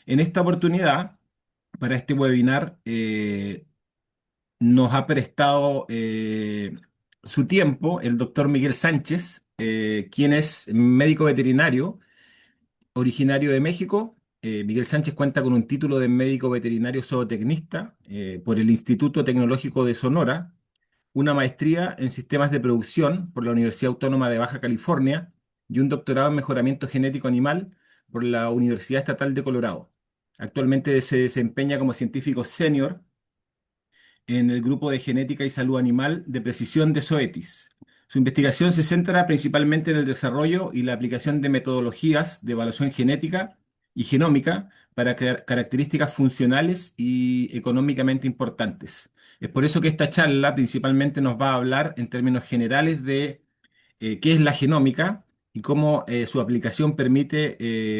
En esta oportunidad, para este webinar, nos ha prestado su tiempo el doctor Miguel Sánchez, quien es médico veterinario originario de México. Miguel Sánchez cuenta con un título de médico veterinario zootecnista por el Instituto Tecnológico de Sonora, una maestría en sistemas de producción por la Universidad Autónoma de Baja California y un doctorado en mejoramiento genético animal por la Universidad Estatal de Colorado. Actualmente se desempeña como científico senior en el Grupo de Genética y Salud Animal de Precisión de Zoetis. Su investigación se centra principalmente en el desarrollo y la aplicación de metodologías de evaluación genética y genómica para características funcionales y económicamente importantes. Es por eso que esta charla principalmente nos va a hablar en términos generales de qué es la genómica y cómo su aplicación permite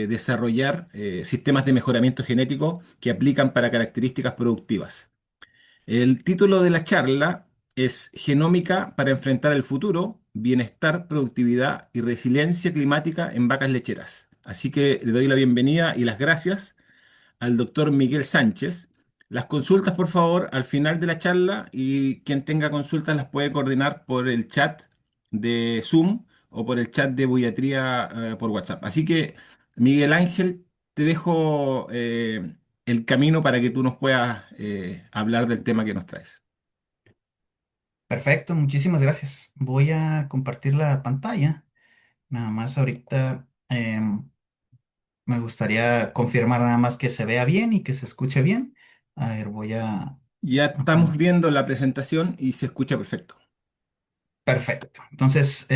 desarrollar sistemas de mejoramiento genético que aplican para características productivas. El título de la charla es Genómica para enfrentar el futuro, bienestar, productividad y resiliencia climática en vacas lecheras. Así que le doy la bienvenida y las gracias al doctor Miguel Sánchez. Las consultas, por favor, al final de la charla, y quien tenga consultas las puede coordinar por el chat de Zoom o por el chat de Voyatría por WhatsApp. Así que, Miguel Ángel, te dejo el camino para que tú nos puedas hablar del tema que nos traes. Perfecto, muchísimas gracias. Voy a compartir la pantalla. Nada más ahorita me gustaría confirmar nada más que se vea bien y que se escuche bien. A ver, voy Ya a estamos poner. viendo la presentación y se escucha perfecto. Perfecto. Entonces,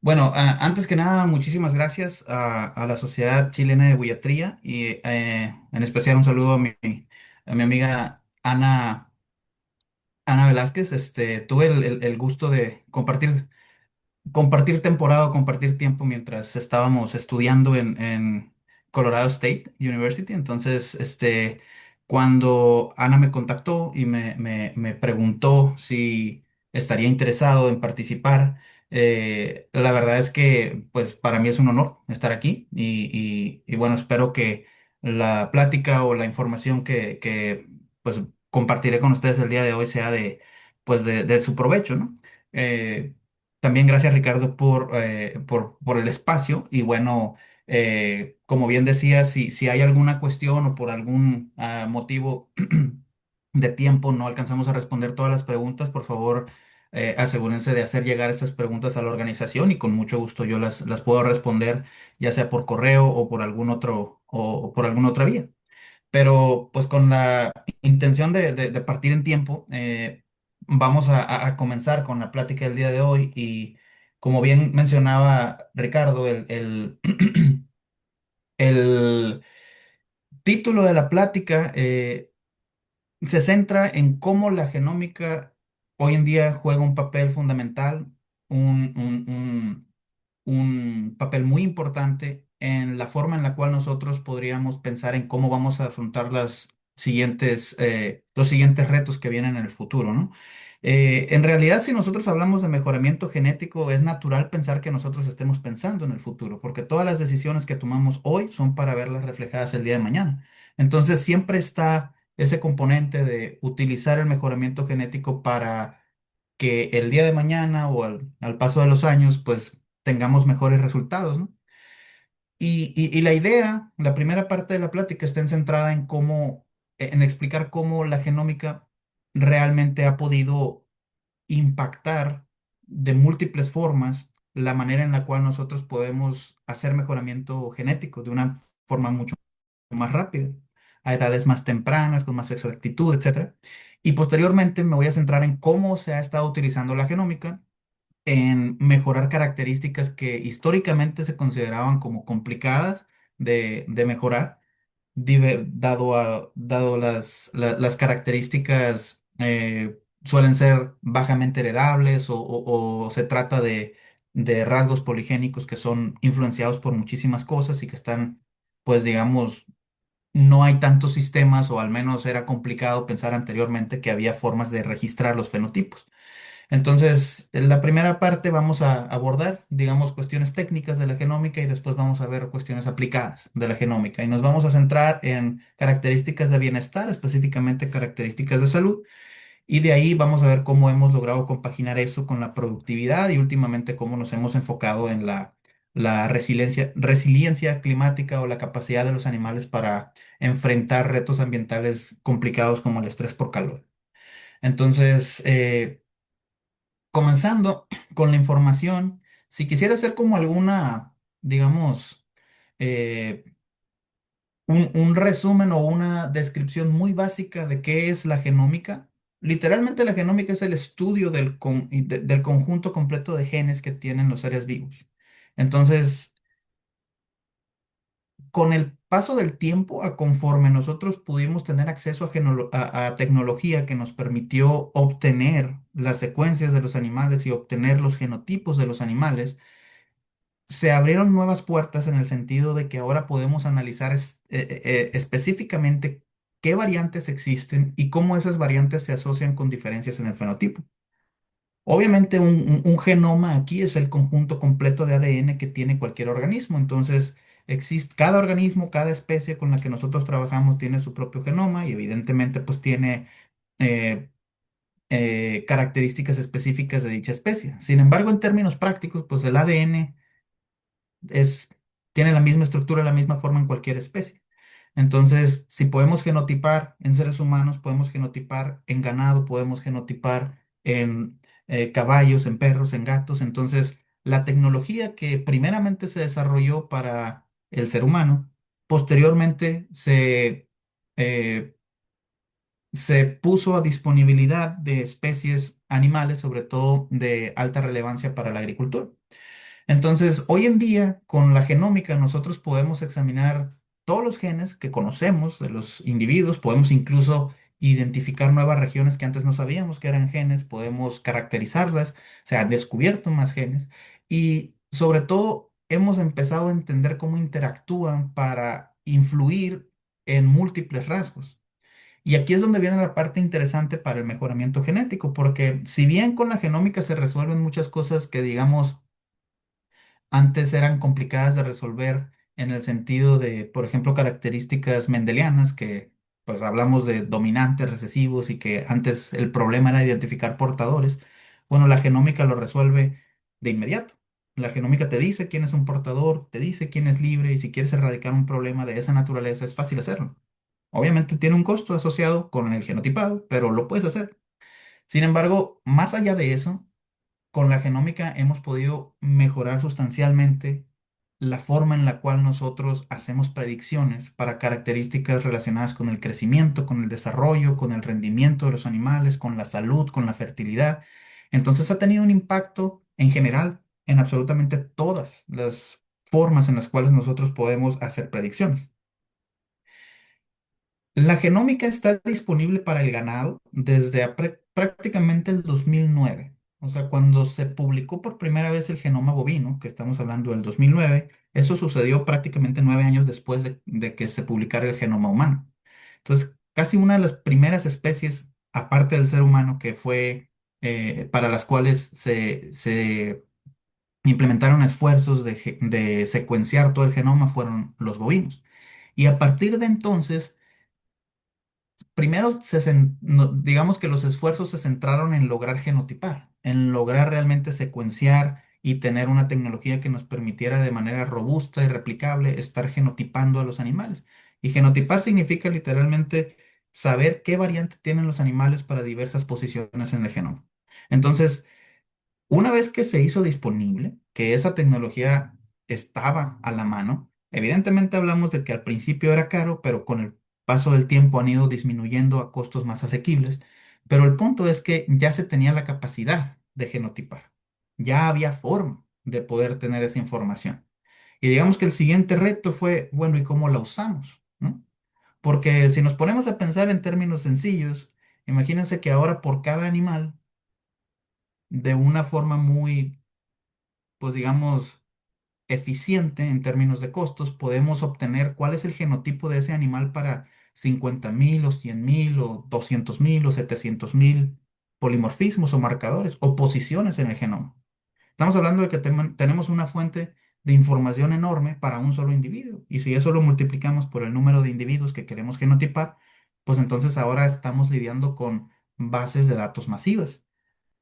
bueno, antes que nada, muchísimas gracias a la Sociedad Chilena de Buiatría y en especial un saludo a mi amiga Ana Velázquez. Tuve el gusto de compartir temporada o compartir tiempo mientras estábamos estudiando en Colorado State University. Entonces, cuando Ana me contactó y me preguntó si estaría interesado en participar, la verdad es que, pues, para mí es un honor estar aquí y bueno, espero que la plática o la información pues, compartiré con ustedes el día de hoy sea pues, de su provecho, ¿no? Eh, También gracias, Ricardo, por el espacio. Y bueno, como bien decía, si hay alguna cuestión o por algún motivo de tiempo no alcanzamos a responder todas las preguntas, por favor, asegúrense de hacer llegar esas preguntas a la organización y con mucho gusto yo las puedo responder, ya sea por correo o por o por alguna otra vía. Pero pues con la intención de partir en tiempo, vamos a comenzar con la plática del día de hoy y como bien mencionaba Ricardo, el título de la plática se centra en cómo la genómica hoy en día juega un papel fundamental, un, un- un- un papel muy importante en la forma en la cual nosotros podríamos pensar en cómo vamos a afrontar los siguientes retos que vienen en el futuro, ¿no? En realidad, si nosotros hablamos de mejoramiento genético, es natural pensar que nosotros estemos pensando en el futuro, porque todas las decisiones que tomamos hoy son para verlas reflejadas el día de mañana. Entonces, siempre está ese componente de utilizar el mejoramiento genético para que el día de mañana o al paso de los años, pues tengamos mejores resultados, ¿no? Y la idea, la primera parte de la plática está centrada en explicar cómo la genómica realmente ha podido impactar de múltiples formas la manera en la cual nosotros podemos hacer mejoramiento genético de una forma mucho más rápida, a edades más tempranas, con más exactitud, etcétera. Y posteriormente me voy a centrar en cómo se ha estado utilizando la genómica en mejorar características que históricamente se consideraban como complicadas de mejorar, dado las características suelen ser bajamente heredables o se trata de rasgos poligénicos que son influenciados por muchísimas cosas y que están, pues digamos, no hay tantos sistemas, o al menos era complicado pensar anteriormente que había formas de registrar los fenotipos. Entonces, en la primera parte vamos a abordar, digamos, cuestiones técnicas de la genómica y después vamos a ver cuestiones aplicadas de la genómica. Y nos vamos a centrar en características de bienestar, específicamente características de salud. Y de ahí vamos a ver cómo hemos logrado compaginar eso con la productividad y últimamente cómo nos hemos enfocado en la resiliencia climática o la capacidad de los animales para enfrentar retos ambientales complicados como el estrés por calor. Entonces, comenzando con la información, si quisiera hacer como alguna, digamos, eh, un resumen o una descripción muy básica de qué es la genómica. Literalmente la genómica es el estudio del conjunto completo de genes que tienen los seres vivos. Entonces, con el paso del tiempo, a conforme nosotros pudimos tener acceso a tecnología que nos permitió obtener las secuencias de los animales y obtener los genotipos de los animales, se abrieron nuevas puertas en el sentido de que ahora podemos analizar específicamente qué variantes existen y cómo esas variantes se asocian con diferencias en el fenotipo. Obviamente un genoma aquí es el conjunto completo de ADN que tiene cualquier organismo. Entonces, cada organismo, cada especie con la que nosotros trabajamos tiene su propio genoma y evidentemente pues tiene eh, características específicas de dicha especie. Sin embargo, en términos prácticos, pues el ADN es, tiene la misma estructura, la misma forma en cualquier especie. Entonces, si podemos genotipar en seres humanos, podemos genotipar en ganado, podemos genotipar en caballos, en perros, en gatos. Entonces, la tecnología que primeramente se desarrolló para el ser humano, posteriormente eh, se puso a disponibilidad de especies animales, sobre todo de alta relevancia para la agricultura. Entonces, hoy en día, con la genómica, nosotros podemos examinar todos los genes que conocemos de los individuos, podemos incluso identificar nuevas regiones que antes no sabíamos que eran genes, podemos caracterizarlas, se han descubierto más genes y sobre todo hemos empezado a entender cómo interactúan para influir en múltiples rasgos. Y aquí es donde viene la parte interesante para el mejoramiento genético, porque si bien con la genómica se resuelven muchas cosas que digamos antes eran complicadas de resolver en el sentido de, por ejemplo, características mendelianas, que pues hablamos de dominantes, recesivos y que antes el problema era identificar portadores. Bueno, la genómica lo resuelve de inmediato. La genómica te dice quién es un portador, te dice quién es libre y si quieres erradicar un problema de esa naturaleza es fácil hacerlo. Obviamente tiene un costo asociado con el genotipado, pero lo puedes hacer. Sin embargo, más allá de eso, con la genómica hemos podido mejorar sustancialmente la forma en la cual nosotros hacemos predicciones para características relacionadas con el crecimiento, con el desarrollo, con el rendimiento de los animales, con la salud, con la fertilidad. Entonces ha tenido un impacto en general en absolutamente todas las formas en las cuales nosotros podemos hacer predicciones. La genómica está disponible para el ganado desde prácticamente el 2009. O sea, cuando se publicó por primera vez el genoma bovino, que estamos hablando del 2009, eso sucedió prácticamente 9 años después de que se publicara el genoma humano. Entonces, casi una de las primeras especies, aparte del ser humano, que fue para las cuales se implementaron esfuerzos de secuenciar todo el genoma fueron los bovinos. Y a partir de entonces, primero, digamos que los esfuerzos se centraron en lograr genotipar, en lograr realmente secuenciar y tener una tecnología que nos permitiera de manera robusta y replicable estar genotipando a los animales. Y genotipar significa literalmente saber qué variante tienen los animales para diversas posiciones en el genoma. Entonces, una vez que se hizo disponible, que esa tecnología estaba a la mano, evidentemente hablamos de que al principio era caro, pero con el paso del tiempo han ido disminuyendo a costos más asequibles. Pero el punto es que ya se tenía la capacidad de genotipar. Ya había forma de poder tener esa información. Y digamos que el siguiente reto fue, bueno, ¿y cómo la usamos? ¿No? Porque si nos ponemos a pensar en términos sencillos, imagínense que ahora por cada animal, de una forma muy pues digamos, eficiente en términos de costos, podemos obtener cuál es el genotipo de ese animal para 50,000 o 100,000 o 200,000 o 700,000. polimorfismos o marcadores o posiciones en el genoma. Estamos hablando de que tenemos una fuente de información enorme para un solo individuo. Y si eso lo multiplicamos por el número de individuos que queremos genotipar, pues entonces ahora estamos lidiando con bases de datos masivas.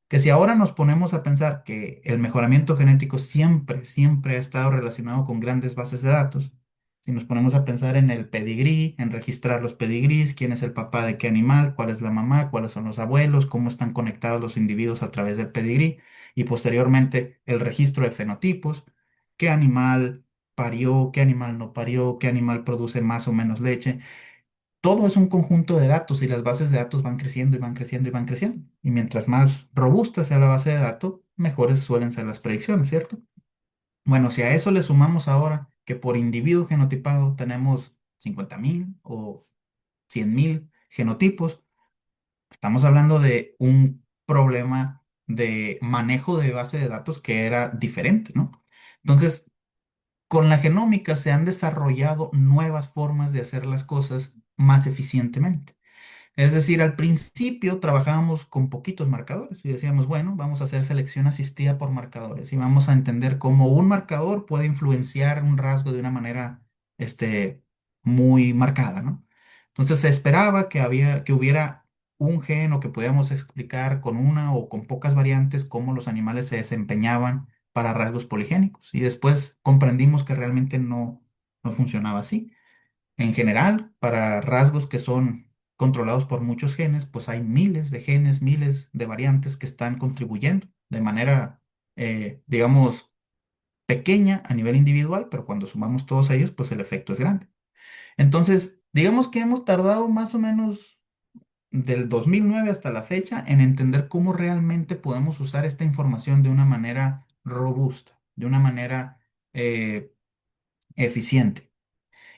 Que si ahora nos ponemos a pensar que el mejoramiento genético siempre, siempre ha estado relacionado con grandes bases de datos, si nos ponemos a pensar en el pedigrí, en registrar los pedigrís, quién es el papá de qué animal, cuál es la mamá, cuáles son los abuelos, cómo están conectados los individuos a través del pedigrí, y posteriormente el registro de fenotipos, qué animal parió, qué animal no parió, qué animal produce más o menos leche. Todo es un conjunto de datos y las bases de datos van creciendo y van creciendo y van creciendo. Y mientras más robusta sea la base de datos, mejores suelen ser las predicciones, ¿cierto? Bueno, si a eso le sumamos ahora que por individuo genotipado tenemos 50.000 o 100.000 genotipos, estamos hablando de un problema de manejo de base de datos que era diferente, ¿no? Entonces, con la genómica se han desarrollado nuevas formas de hacer las cosas más eficientemente. Es decir, al principio trabajábamos con poquitos marcadores y decíamos, bueno, vamos a hacer selección asistida por marcadores y vamos a entender cómo un marcador puede influenciar un rasgo de una manera, este, muy marcada, ¿no? Entonces se esperaba que hubiera un gen o que pudiéramos explicar con una o con pocas variantes cómo los animales se desempeñaban para rasgos poligénicos. Y después comprendimos que realmente no funcionaba así. En general, para rasgos que son controlados por muchos genes, pues hay miles de genes, miles de variantes que están contribuyendo de manera, digamos, pequeña a nivel individual, pero cuando sumamos todos ellos, pues el efecto es grande. Entonces, digamos que hemos tardado más o menos del 2009 hasta la fecha en entender cómo realmente podemos usar esta información de una manera robusta, de una manera eficiente.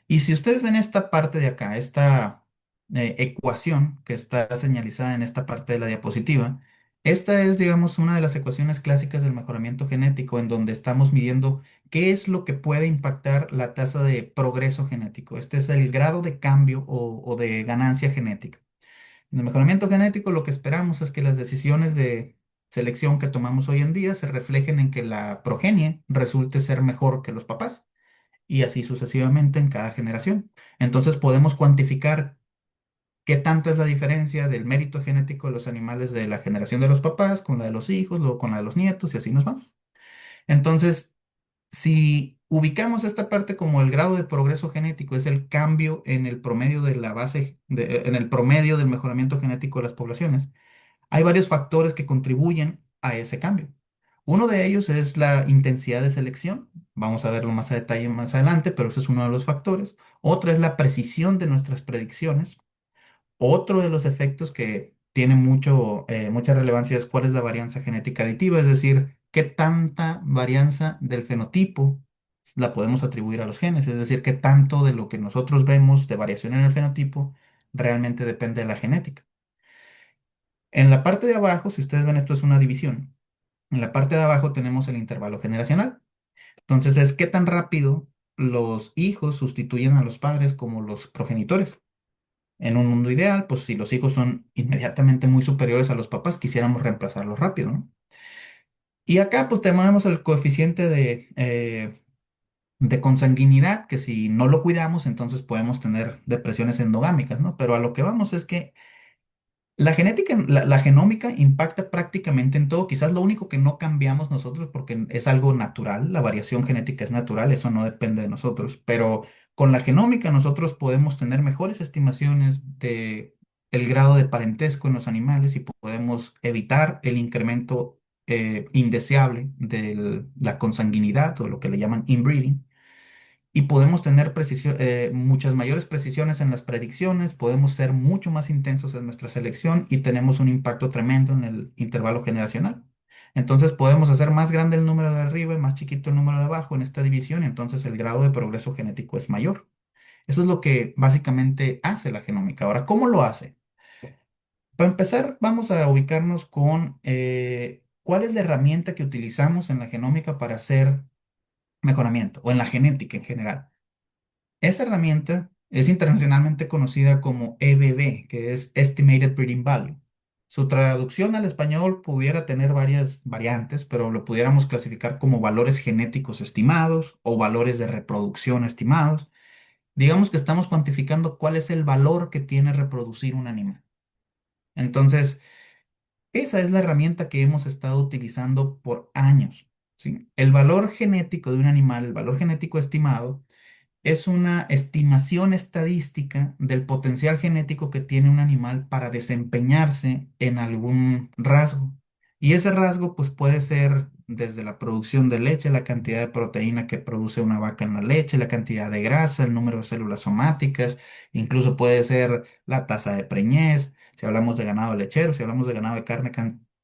Y si ustedes ven esta parte de acá, esta ecuación que está señalizada en esta parte de la diapositiva, esta es, digamos, una de las ecuaciones clásicas del mejoramiento genético en donde estamos midiendo qué es lo que puede impactar la tasa de progreso genético. Este es el grado de cambio o de ganancia genética. En el mejoramiento genético lo que esperamos es que las decisiones de selección que tomamos hoy en día se reflejen en que la progenie resulte ser mejor que los papás y así sucesivamente en cada generación. Entonces podemos cuantificar qué tanta es la diferencia del mérito genético de los animales de la generación de los papás con la de los hijos, luego con la de los nietos y así nos vamos. Entonces, si ubicamos esta parte como el grado de progreso genético, es el cambio en el promedio de la base, en el promedio del mejoramiento genético de las poblaciones, hay varios factores que contribuyen a ese cambio. Uno de ellos es la intensidad de selección. Vamos a verlo más a detalle más adelante, pero ese es uno de los factores. Otra es la precisión de nuestras predicciones. Otro de los efectos que tiene mucha relevancia es cuál es la varianza genética aditiva, es decir, qué tanta varianza del fenotipo la podemos atribuir a los genes, es decir, qué tanto de lo que nosotros vemos de variación en el fenotipo realmente depende de la genética. En la parte de abajo, si ustedes ven, esto es una división. En la parte de abajo tenemos el intervalo generacional. Entonces es qué tan rápido los hijos sustituyen a los padres como los progenitores. En un mundo ideal, pues si los hijos son inmediatamente muy superiores a los papás, quisiéramos reemplazarlos rápido, ¿no? Y acá pues tenemos el coeficiente de consanguinidad, que si no lo cuidamos, entonces podemos tener depresiones endogámicas, ¿no? Pero a lo que vamos es que la genética, la genómica impacta prácticamente en todo. Quizás lo único que no cambiamos nosotros porque es algo natural, la variación genética es natural, eso no depende de nosotros. Pero con la genómica nosotros podemos tener mejores estimaciones de el grado de parentesco en los animales y podemos evitar el incremento indeseable de la consanguinidad o lo que le llaman inbreeding y podemos tener muchas mayores precisiones en las predicciones, podemos ser mucho más intensos en nuestra selección y tenemos un impacto tremendo en el intervalo generacional. Entonces podemos hacer más grande el número de arriba y más chiquito el número de abajo en esta división y entonces el grado de progreso genético es mayor. Eso es lo que básicamente hace la genómica. Ahora, ¿cómo lo hace? Para empezar, vamos a ubicarnos con cuál es la herramienta que utilizamos en la genómica para hacer mejoramiento o en la genética en general. Esta herramienta es internacionalmente conocida como EBV, que es Estimated Breeding Value. Su traducción al español pudiera tener varias variantes, pero lo pudiéramos clasificar como valores genéticos estimados o valores de reproducción estimados. Digamos que estamos cuantificando cuál es el valor que tiene reproducir un animal. Entonces, esa es la herramienta que hemos estado utilizando por años, ¿sí? El valor genético de un animal, el valor genético estimado, es una estimación estadística del potencial genético que tiene un animal para desempeñarse en algún rasgo. Y ese rasgo pues puede ser desde la producción de leche, la cantidad de proteína que produce una vaca en la leche, la cantidad de grasa, el número de células somáticas, incluso puede ser la tasa de preñez, si hablamos de ganado lechero, si hablamos de ganado de carne,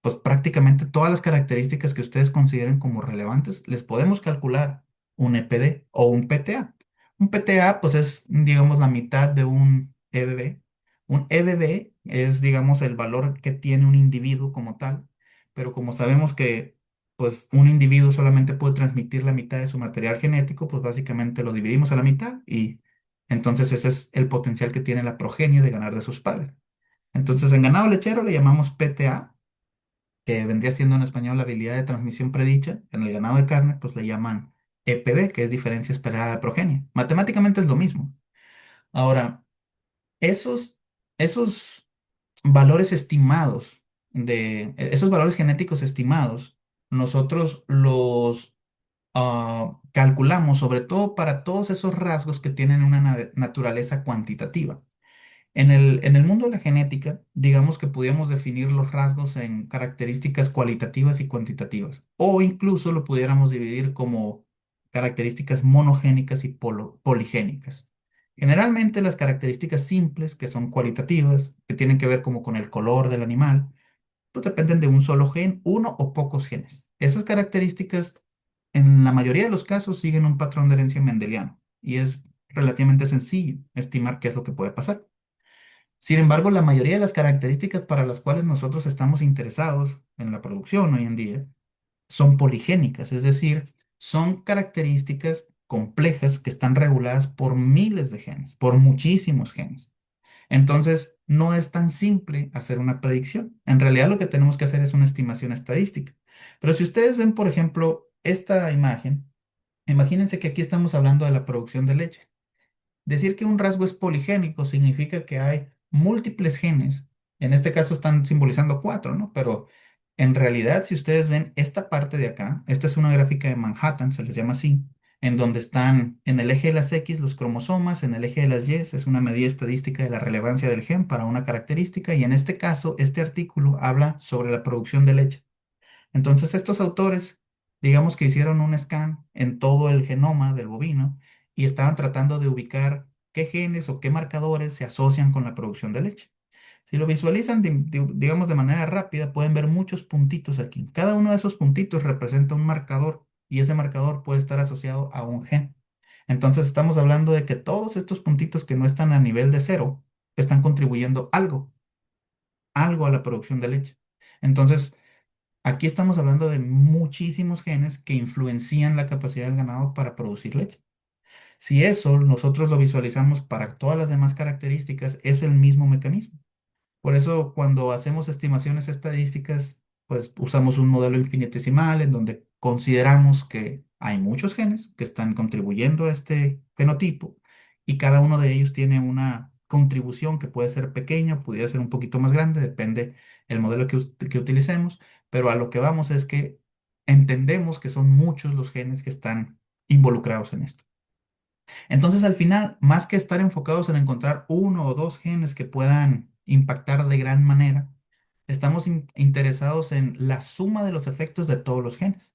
pues prácticamente todas las características que ustedes consideren como relevantes, les podemos calcular un EPD o un PTA. Un PTA, pues es, digamos, la mitad de un EBB. Un EBB es, digamos, el valor que tiene un individuo como tal, pero como sabemos que, pues, un individuo solamente puede transmitir la mitad de su material genético, pues básicamente lo dividimos a la mitad y entonces ese es el potencial que tiene la progenie de ganar de sus padres. Entonces, en ganado lechero le llamamos PTA, que vendría siendo en español la habilidad de transmisión predicha. En el ganado de carne, pues le llaman EPD, que es diferencia esperada de progenie. Matemáticamente es lo mismo. Ahora, esos, esos valores estimados esos valores genéticos estimados, nosotros los calculamos sobre todo para todos esos rasgos que tienen una naturaleza cuantitativa. En el mundo de la genética, digamos que podríamos definir los rasgos en características cualitativas y cuantitativas, o incluso lo pudiéramos dividir como características monogénicas y poligénicas. Generalmente las características simples, que son cualitativas, que tienen que ver como con el color del animal, pues dependen de un solo gen, uno o pocos genes. Esas características, en la mayoría de los casos, siguen un patrón de herencia mendeliano, y es relativamente sencillo estimar qué es lo que puede pasar. Sin embargo, la mayoría de las características para las cuales nosotros estamos interesados en la producción hoy en día son poligénicas, es decir, son características complejas que están reguladas por miles de genes, por muchísimos genes. Entonces, no es tan simple hacer una predicción. En realidad, lo que tenemos que hacer es una estimación estadística. Pero si ustedes ven, por ejemplo, esta imagen, imagínense que aquí estamos hablando de la producción de leche. Decir que un rasgo es poligénico significa que hay múltiples genes. En este caso están simbolizando cuatro, ¿no? Pero en realidad, si ustedes ven esta parte de acá, esta es una gráfica de Manhattan, se les llama así, en donde están en el eje de las X los cromosomas, en el eje de las Y es una medida estadística de la relevancia del gen para una característica, y en este caso, este artículo habla sobre la producción de leche. Entonces, estos autores, digamos que hicieron un scan en todo el genoma del bovino y estaban tratando de ubicar qué genes o qué marcadores se asocian con la producción de leche. Si lo visualizan, digamos, de manera rápida, pueden ver muchos puntitos aquí. Cada uno de esos puntitos representa un marcador y ese marcador puede estar asociado a un gen. Entonces, estamos hablando de que todos estos puntitos que no están a nivel de cero están contribuyendo algo a la producción de leche. Entonces, aquí estamos hablando de muchísimos genes que influencian la capacidad del ganado para producir leche. Si eso nosotros lo visualizamos para todas las demás características, es el mismo mecanismo. Por eso, cuando hacemos estimaciones estadísticas, pues usamos un modelo infinitesimal en donde consideramos que hay muchos genes que están contribuyendo a este fenotipo y cada uno de ellos tiene una contribución que puede ser pequeña, pudiera ser un poquito más grande, depende el modelo que utilicemos, pero a lo que vamos es que entendemos que son muchos los genes que están involucrados en esto. Entonces, al final, más que estar enfocados en encontrar uno o dos genes que puedan impactar de gran manera, estamos interesados en la suma de los efectos de todos los genes.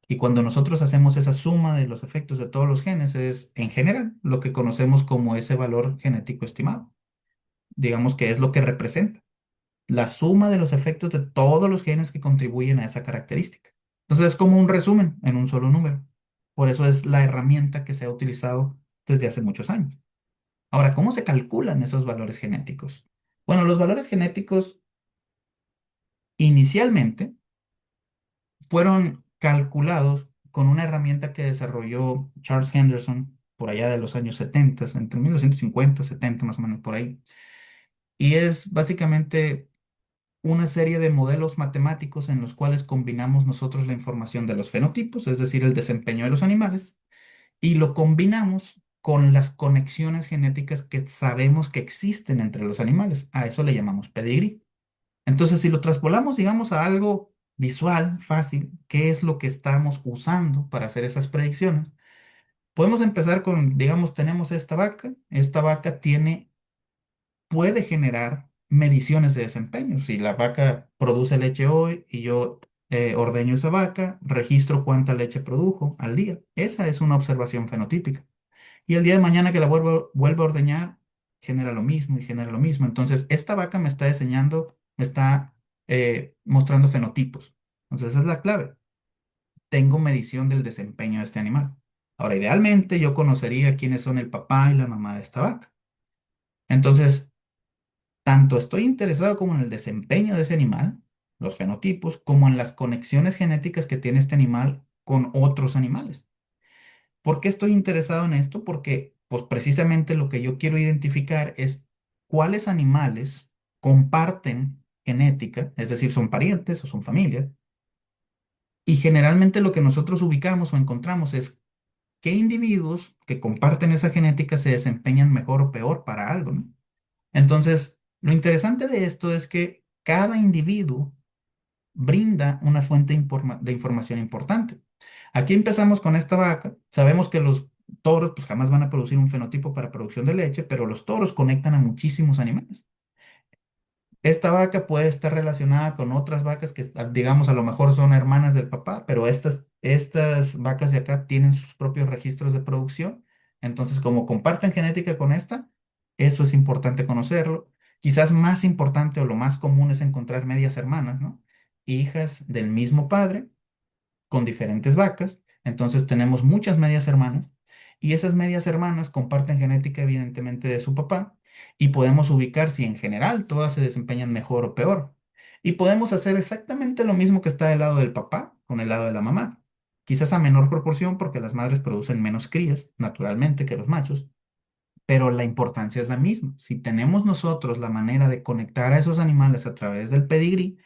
Y cuando nosotros hacemos esa suma de los efectos de todos los genes, es en general lo que conocemos como ese valor genético estimado. Digamos que es lo que representa la suma de los efectos de todos los genes que contribuyen a esa característica. Entonces, es como un resumen en un solo número. Por eso es la herramienta que se ha utilizado desde hace muchos años. Ahora, ¿cómo se calculan esos valores genéticos? Bueno, los valores genéticos inicialmente fueron calculados con una herramienta que desarrolló Charles Henderson por allá de los años 70, entre 1950 y 70 más o menos por ahí. Y es básicamente una serie de modelos matemáticos en los cuales combinamos nosotros la información de los fenotipos, es decir, el desempeño de los animales, y lo combinamos con las conexiones genéticas que sabemos que existen entre los animales. A eso le llamamos pedigrí. Entonces, si lo traspolamos, digamos, a algo visual, fácil, ¿qué es lo que estamos usando para hacer esas predicciones? Podemos empezar con, digamos, tenemos esta vaca puede generar mediciones de desempeño. Si la vaca produce leche hoy y yo ordeño esa vaca, registro cuánta leche produjo al día. Esa es una observación fenotípica. Y el día de mañana que la vuelvo a ordeñar, genera lo mismo y genera lo mismo. Entonces, esta vaca me está diseñando, me está mostrando fenotipos. Entonces, esa es la clave. Tengo medición del desempeño de este animal. Ahora, idealmente, yo conocería quiénes son el papá y la mamá de esta vaca. Entonces, tanto estoy interesado como en el desempeño de ese animal, los fenotipos, como en las conexiones genéticas que tiene este animal con otros animales. ¿Por qué estoy interesado en esto? Porque, pues precisamente lo que yo quiero identificar es cuáles animales comparten genética, es decir, son parientes o son familia, y generalmente lo que nosotros ubicamos o encontramos es qué individuos que comparten esa genética se desempeñan mejor o peor para algo, ¿no? Entonces, lo interesante de esto es que cada individuo brinda una fuente de información importante. Aquí empezamos con esta vaca. Sabemos que los toros pues jamás van a producir un fenotipo para producción de leche, pero los toros conectan a muchísimos animales. Esta vaca puede estar relacionada con otras vacas que, digamos, a lo mejor son hermanas del papá, pero estas vacas de acá tienen sus propios registros de producción. Entonces, como comparten genética con esta, eso es importante conocerlo. Quizás más importante o lo más común es encontrar medias hermanas, ¿no? Hijas del mismo padre con diferentes vacas. Entonces tenemos muchas medias hermanas y esas medias hermanas comparten genética evidentemente de su papá y podemos ubicar si en general todas se desempeñan mejor o peor. Y podemos hacer exactamente lo mismo que está del lado del papá con el lado de la mamá. Quizás a menor proporción porque las madres producen menos crías, naturalmente, que los machos, pero la importancia es la misma. Si tenemos nosotros la manera de conectar a esos animales a través del pedigrí,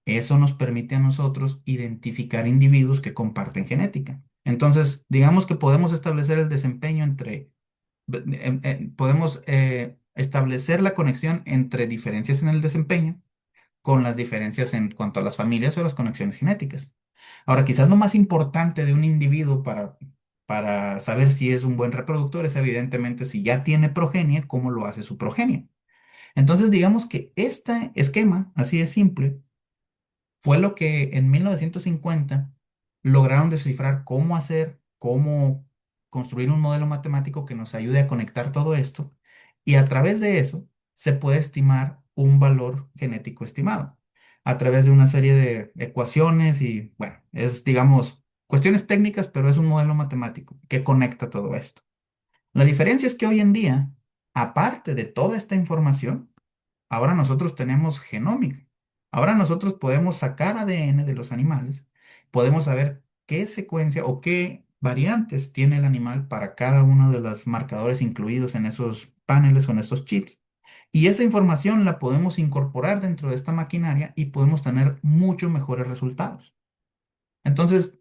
eso nos permite a nosotros identificar individuos que comparten genética. Entonces, digamos que podemos establecer el desempeño podemos establecer la conexión entre diferencias en el desempeño con las diferencias en cuanto a las familias o las conexiones genéticas. Ahora, quizás lo más importante de un individuo para saber si es un buen reproductor es evidentemente si ya tiene progenie, cómo lo hace su progenie. Entonces, digamos que este esquema, así de simple, fue lo que en 1950 lograron descifrar cómo construir un modelo matemático que nos ayude a conectar todo esto y a través de eso se puede estimar un valor genético estimado a través de una serie de ecuaciones y bueno, es digamos cuestiones técnicas, pero es un modelo matemático que conecta todo esto. La diferencia es que hoy en día, aparte de toda esta información, ahora nosotros tenemos genómica. Ahora nosotros podemos sacar ADN de los animales, podemos saber qué secuencia o qué variantes tiene el animal para cada uno de los marcadores incluidos en esos paneles o en estos chips. Y esa información la podemos incorporar dentro de esta maquinaria y podemos tener mucho mejores resultados. Entonces,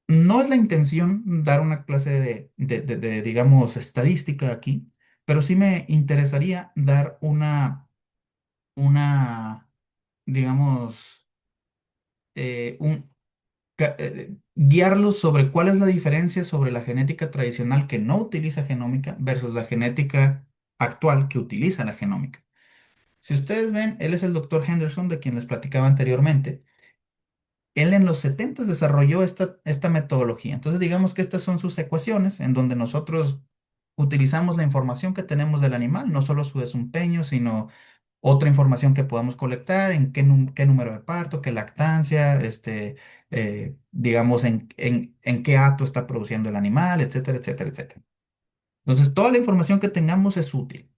no es la intención dar una clase digamos, estadística aquí, pero sí me interesaría dar una, digamos, guiarlos sobre cuál es la diferencia sobre la genética tradicional que no utiliza genómica versus la genética actual que utiliza la genómica. Si ustedes ven, él es el doctor Henderson, de quien les platicaba anteriormente. Él en los 70 desarrolló esta metodología. Entonces, digamos que estas son sus ecuaciones en donde nosotros utilizamos la información que tenemos del animal, no solo su desempeño, sino otra información que podamos colectar, en qué número de parto, qué lactancia, digamos, en qué acto está produciendo el animal, etcétera, etcétera, etcétera. Entonces, toda la información que tengamos es útil.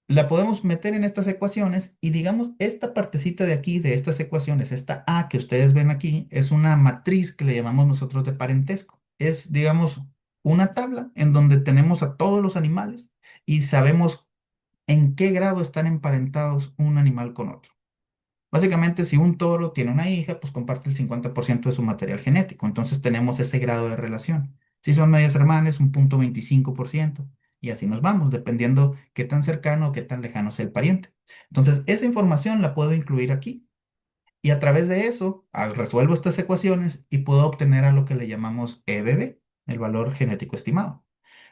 La podemos meter en estas ecuaciones y digamos, esta partecita de aquí, de estas ecuaciones, esta A que ustedes ven aquí, es una matriz que le llamamos nosotros de parentesco. Es, digamos, una tabla en donde tenemos a todos los animales y sabemos en qué grado están emparentados un animal con otro. Básicamente, si un toro tiene una hija, pues comparte el 50% de su material genético. Entonces tenemos ese grado de relación. Si son medias hermanas, un 0,25%. Y así nos vamos, dependiendo qué tan cercano o qué tan lejano sea el pariente. Entonces, esa información la puedo incluir aquí. Y a través de eso, resuelvo estas ecuaciones y puedo obtener a lo que le llamamos EBB, el valor genético estimado.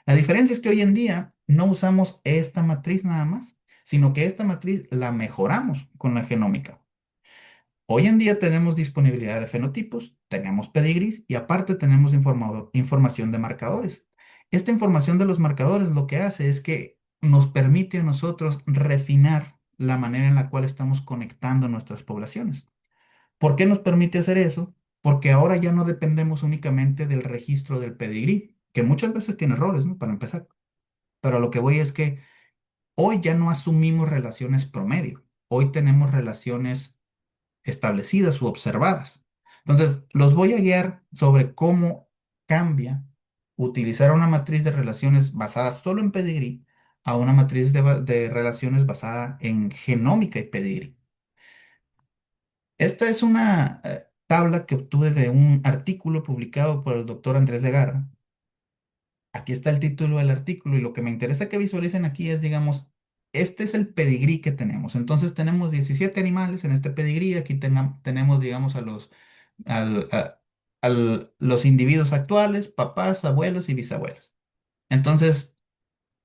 La diferencia es que hoy en día no usamos esta matriz nada más, sino que esta matriz la mejoramos con la genómica. Hoy en día tenemos disponibilidad de fenotipos, tenemos pedigrís y aparte tenemos información de marcadores. Esta información de los marcadores lo que hace es que nos permite a nosotros refinar la manera en la cual estamos conectando nuestras poblaciones. ¿Por qué nos permite hacer eso? Porque ahora ya no dependemos únicamente del registro del pedigrí, que muchas veces tiene errores, ¿no? Para empezar. Pero a lo que voy es que hoy ya no asumimos relaciones promedio. Hoy tenemos relaciones establecidas u observadas. Entonces, los voy a guiar sobre cómo cambia utilizar una matriz de relaciones basada solo en pedigrí a una matriz de relaciones basada en genómica y pedigrí. Esta es una tabla que obtuve de un artículo publicado por el doctor Andrés de Garra. Aquí está el título del artículo y lo que me interesa que visualicen aquí es, digamos, este es el pedigrí que tenemos. Entonces tenemos 17 animales en este pedigrí. Aquí tenemos, digamos, los individuos actuales, papás, abuelos y bisabuelos. Entonces,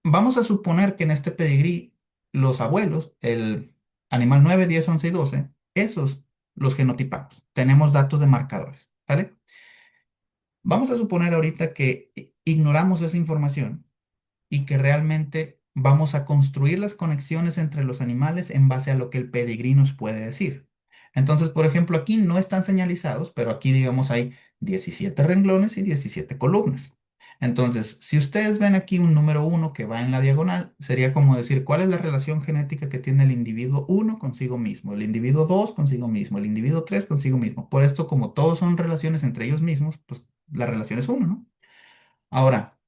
vamos a suponer que en este pedigrí los abuelos, el animal 9, 10, 11 y 12, esos los genotipamos. Tenemos datos de marcadores, ¿vale? Vamos a suponer ahorita que ignoramos esa información y que realmente vamos a construir las conexiones entre los animales en base a lo que el pedigrí nos puede decir. Entonces, por ejemplo, aquí no están señalizados, pero aquí, digamos, hay 17 renglones y 17 columnas. Entonces, si ustedes ven aquí un número uno que va en la diagonal, sería como decir cuál es la relación genética que tiene el individuo uno consigo mismo, el individuo 2 consigo mismo, el individuo 3 consigo mismo. Por esto, como todos son relaciones entre ellos mismos, pues la relación es uno, ¿no? Ahora,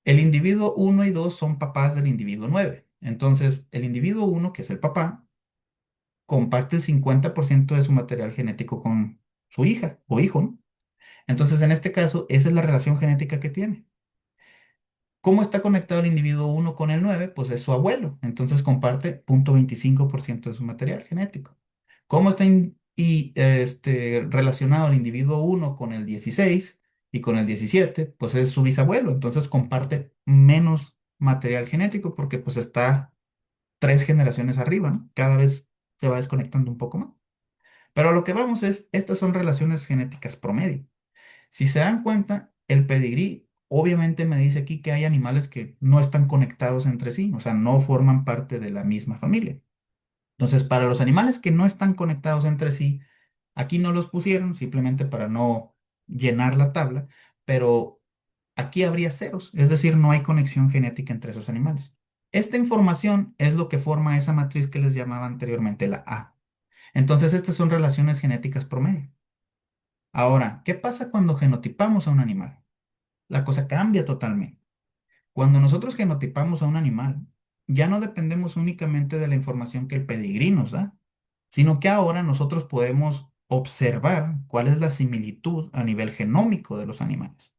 el individuo uno y 2 son papás del individuo 9. Entonces, el individuo uno, que es el papá, comparte el 50% de su material genético con su hija o hijo, ¿no? Entonces, en este caso, esa es la relación genética que tiene. ¿Cómo está conectado el individuo uno con el 9? Pues es su abuelo. Entonces, comparte 0,25% de su material genético. ¿Cómo está relacionado el individuo uno con el 16 y con el 17? Pues es su bisabuelo. Entonces, comparte menos material genético porque pues está 3 generaciones arriba, ¿no? Cada vez se va desconectando un poco más. Pero a lo que vamos es, estas son relaciones genéticas promedio. Si se dan cuenta, el pedigrí obviamente me dice aquí que hay animales que no están conectados entre sí, o sea, no forman parte de la misma familia. Entonces, para los animales que no están conectados entre sí, aquí no los pusieron simplemente para no llenar la tabla, pero aquí habría ceros, es decir, no hay conexión genética entre esos animales. Esta información es lo que forma esa matriz que les llamaba anteriormente la A. Entonces, estas son relaciones genéticas promedio. Ahora, ¿qué pasa cuando genotipamos a un animal? La cosa cambia totalmente. Cuando nosotros genotipamos a un animal, ya no dependemos únicamente de la información que el pedigrí nos da, sino que ahora nosotros podemos observar cuál es la similitud a nivel genómico de los animales.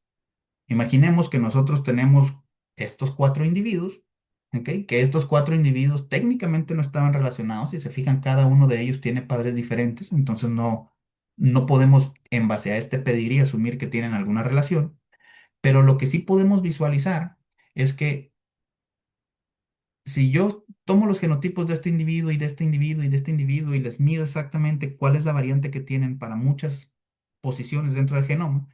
Imaginemos que nosotros tenemos estos 4 individuos, ¿ok? Que estos 4 individuos técnicamente no estaban relacionados. Si se fijan, cada uno de ellos tiene padres diferentes, entonces no podemos, en base a este pedigrí, asumir que tienen alguna relación. Pero lo que sí podemos visualizar es que si yo tomo los genotipos de este individuo y de este individuo y de este individuo y les mido exactamente cuál es la variante que tienen para muchas posiciones dentro del genoma,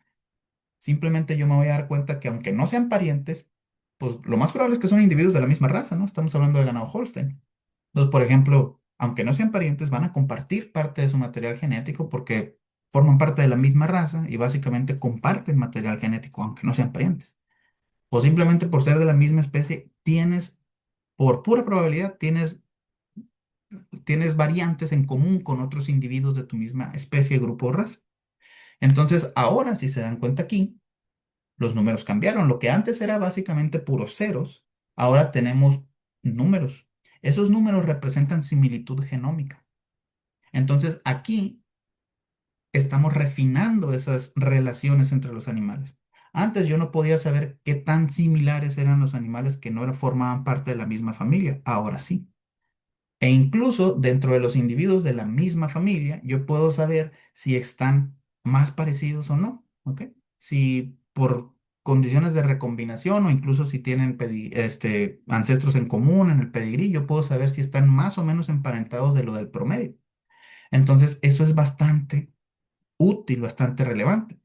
simplemente yo me voy a dar cuenta que aunque no sean parientes, pues lo más probable es que son individuos de la misma raza, ¿no? Estamos hablando de ganado Holstein. Entonces, por ejemplo, aunque no sean parientes, van a compartir parte de su material genético porque forman parte de la misma raza y básicamente comparten material genético, aunque no sean parientes. O simplemente por ser de la misma especie, por pura probabilidad, tienes variantes en común con otros individuos de tu misma especie, grupo o raza. Entonces, ahora, si se dan cuenta aquí, los números cambiaron. Lo que antes era básicamente puros ceros, ahora tenemos números. Esos números representan similitud genómica. Entonces, aquí estamos refinando esas relaciones entre los animales. Antes yo no podía saber qué tan similares eran los animales que no formaban parte de la misma familia. Ahora sí. E incluso dentro de los individuos de la misma familia, yo puedo saber si están más parecidos o no, ¿ok? Si por condiciones de recombinación o incluso si tienen ancestros en común en el pedigrí, yo puedo saber si están más o menos emparentados de lo del promedio. Entonces, eso es bastante útil, bastante relevante.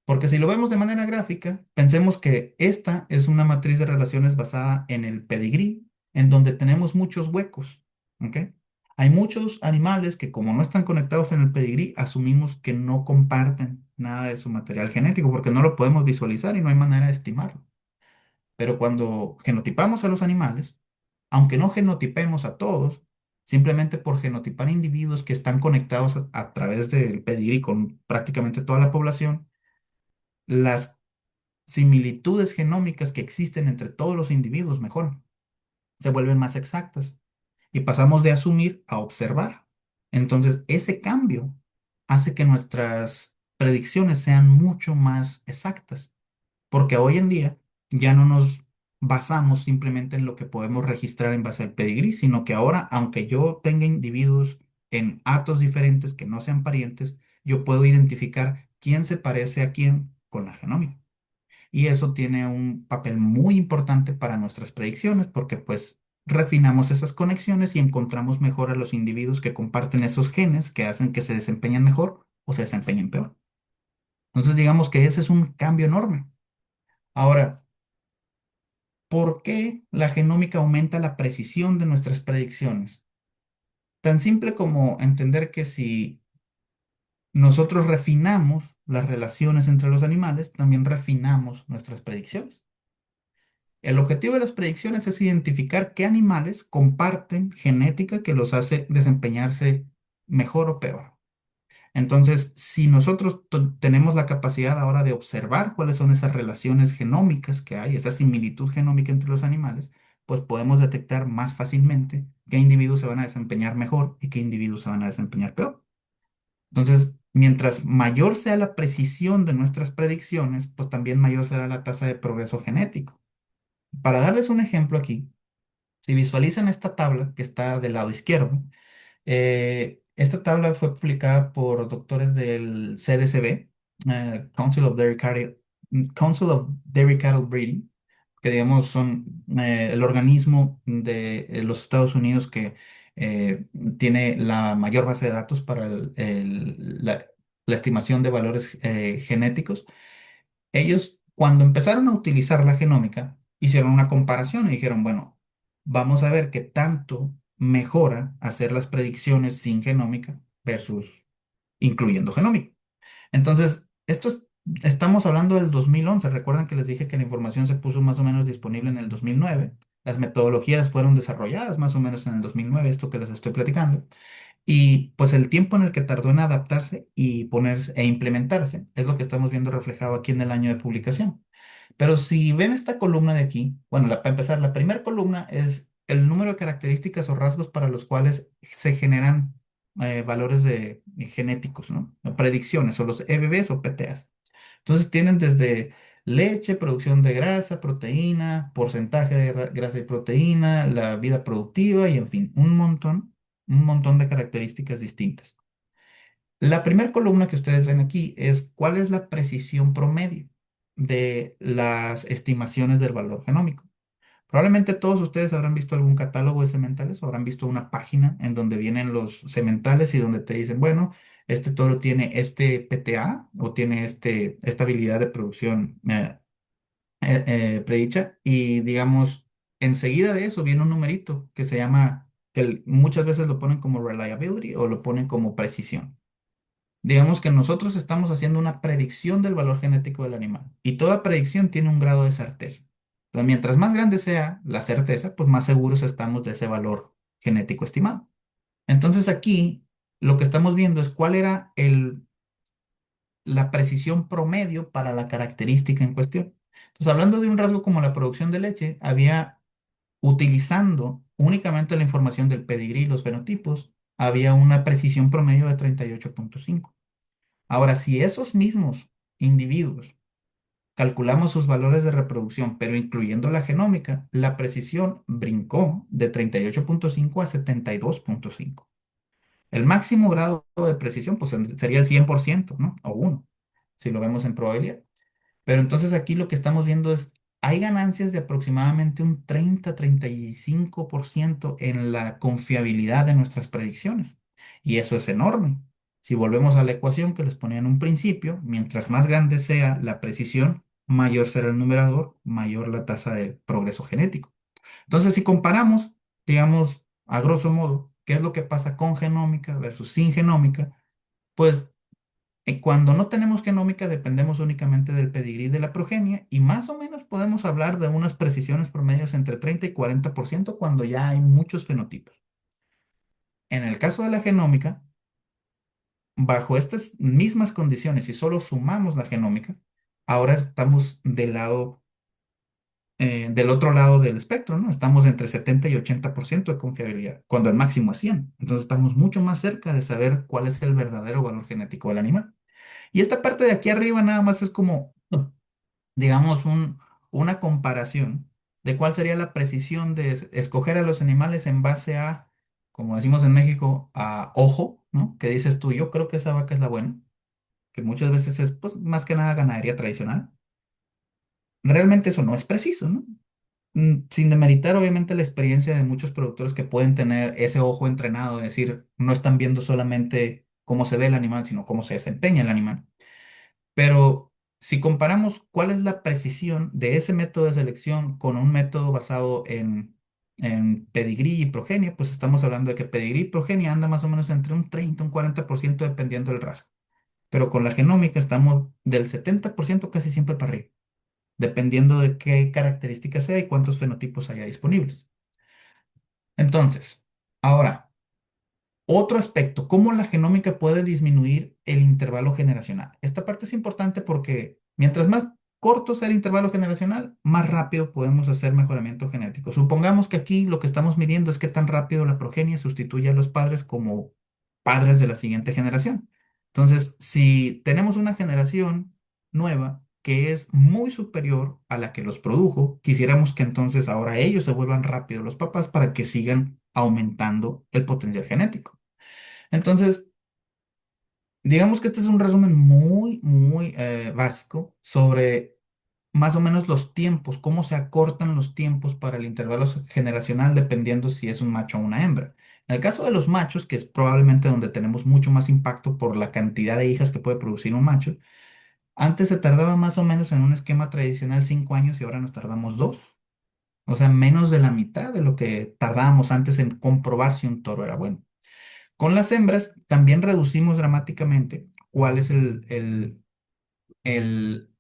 Porque si lo vemos de manera gráfica, pensemos que esta es una matriz de relaciones basada en el pedigrí, en donde tenemos muchos huecos. ¿Ok? Hay muchos animales que como no están conectados en el pedigrí, asumimos que no comparten nada de su material genético porque no lo podemos visualizar y no hay manera de estimarlo. Pero cuando genotipamos a los animales, aunque no genotipemos a todos, simplemente por genotipar individuos que están conectados a través del pedigrí con prácticamente toda la población, las similitudes genómicas que existen entre todos los individuos mejoran, se vuelven más exactas y pasamos de asumir a observar. Entonces, ese cambio hace que nuestras predicciones sean mucho más exactas, porque hoy en día ya no nos basamos simplemente en lo que podemos registrar en base al pedigrí, sino que ahora, aunque yo tenga individuos en hatos diferentes que no sean parientes, yo puedo identificar quién se parece a quién con la genómica. Y eso tiene un papel muy importante para nuestras predicciones porque pues refinamos esas conexiones y encontramos mejor a los individuos que comparten esos genes que hacen que se desempeñen mejor o se desempeñen peor. Entonces digamos que ese es un cambio enorme. Ahora, ¿por qué la genómica aumenta la precisión de nuestras predicciones? Tan simple como entender que si nosotros refinamos las relaciones entre los animales, también refinamos nuestras predicciones. El objetivo de las predicciones es identificar qué animales comparten genética que los hace desempeñarse mejor o peor. Entonces, si nosotros tenemos la capacidad ahora de observar cuáles son esas relaciones genómicas que hay, esa similitud genómica entre los animales, pues podemos detectar más fácilmente qué individuos se van a desempeñar mejor y qué individuos se van a desempeñar peor. Entonces, mientras mayor sea la precisión de nuestras predicciones, pues también mayor será la tasa de progreso genético. Para darles un ejemplo aquí, si visualizan esta tabla que está del lado izquierdo, esta tabla fue publicada por doctores del CDCB, Council of Dairy Cattle Breeding, que digamos son el organismo de los Estados Unidos que eh, tiene la mayor base de datos para la estimación de valores genéticos. Ellos, cuando empezaron a utilizar la genómica, hicieron una comparación y dijeron, bueno, vamos a ver qué tanto mejora hacer las predicciones sin genómica versus incluyendo genómica. Entonces, estamos hablando del 2011. Recuerdan que les dije que la información se puso más o menos disponible en el 2009. Las metodologías fueron desarrolladas más o menos en el 2009, esto que les estoy platicando. Y pues el tiempo en el que tardó en adaptarse y ponerse e implementarse es lo que estamos viendo reflejado aquí en el año de publicación. Pero si ven esta columna de aquí, bueno, para empezar, la primera columna es el número de características o rasgos para los cuales se generan valores genéticos, ¿no? O predicciones, o los EBVs o PTAs. Entonces tienen desde leche, producción de grasa, proteína, porcentaje de grasa y proteína, la vida productiva y en fin, un montón de características distintas. La primera columna que ustedes ven aquí es cuál es la precisión promedio de las estimaciones del valor genómico. Probablemente todos ustedes habrán visto algún catálogo de sementales o habrán visto una página en donde vienen los sementales y donde te dicen, bueno, este toro tiene este PTA o tiene esta habilidad de producción predicha y digamos, enseguida de eso viene un numerito que se llama, muchas veces lo ponen como reliability o lo ponen como precisión. Digamos que nosotros estamos haciendo una predicción del valor genético del animal y toda predicción tiene un grado de certeza. Pero mientras más grande sea la certeza, pues más seguros estamos de ese valor genético estimado. Entonces aquí lo que estamos viendo es cuál era la precisión promedio para la característica en cuestión. Entonces, hablando de un rasgo como la producción de leche, había utilizando únicamente la información del pedigrí y los fenotipos, había una precisión promedio de 38,5. Ahora, si esos mismos individuos calculamos sus valores de reproducción, pero incluyendo la genómica, la precisión brincó de 38,5 a 72,5. El máximo grado de precisión pues, sería el 100%, ¿no? O uno, si lo vemos en probabilidad. Pero entonces aquí lo que estamos viendo es, hay ganancias de aproximadamente un 30-35% en la confiabilidad de nuestras predicciones. Y eso es enorme. Si volvemos a la ecuación que les ponía en un principio, mientras más grande sea la precisión, mayor será el numerador, mayor la tasa de progreso genético. Entonces, si comparamos, digamos, a grosso modo, qué es lo que pasa con genómica versus sin genómica, pues cuando no tenemos genómica dependemos únicamente del pedigrí de la progenie y más o menos podemos hablar de unas precisiones promedios entre 30 y 40% cuando ya hay muchos fenotipos. En el caso de la genómica, bajo estas mismas condiciones, si solo sumamos la genómica, ahora estamos del otro lado del espectro, ¿no? Estamos entre 70 y 80% de confiabilidad, cuando el máximo es 100. Entonces estamos mucho más cerca de saber cuál es el verdadero valor genético del animal. Y esta parte de aquí arriba nada más es como digamos, una comparación de cuál sería la precisión de escoger a los animales en base a, como decimos en México, a ojo, ¿no? Que dices tú, yo creo que esa vaca es la buena, que muchas veces es, pues, más que nada ganadería tradicional. Realmente eso no es preciso, ¿no? Sin demeritar, obviamente, la experiencia de muchos productores que pueden tener ese ojo entrenado, es decir, no están viendo solamente cómo se ve el animal, sino cómo se desempeña el animal. Pero si comparamos cuál es la precisión de ese método de selección con un método basado en pedigrí y progenie, pues estamos hablando de que pedigrí y progenie anda más o menos entre un 30 y un 40% dependiendo del rasgo. Pero con la genómica estamos del 70% casi siempre para arriba, dependiendo de qué características sea y cuántos fenotipos haya disponibles. Entonces, ahora, otro aspecto, cómo la genómica puede disminuir el intervalo generacional. Esta parte es importante porque mientras más corto sea el intervalo generacional, más rápido podemos hacer mejoramiento genético. Supongamos que aquí lo que estamos midiendo es qué tan rápido la progenie sustituye a los padres como padres de la siguiente generación. Entonces, si tenemos una generación nueva que es muy superior a la que los produjo, quisiéramos que entonces ahora ellos se vuelvan rápidos los papás para que sigan aumentando el potencial genético. Entonces, digamos que este es un resumen muy, muy básico sobre más o menos los tiempos, cómo se acortan los tiempos para el intervalo generacional dependiendo si es un macho o una hembra. En el caso de los machos, que es probablemente donde tenemos mucho más impacto por la cantidad de hijas que puede producir un macho, antes se tardaba más o menos en un esquema tradicional 5 años y ahora nos tardamos 2. O sea, menos de la mitad de lo que tardábamos antes en comprobar si un toro era bueno. Con las hembras también reducimos dramáticamente cuál es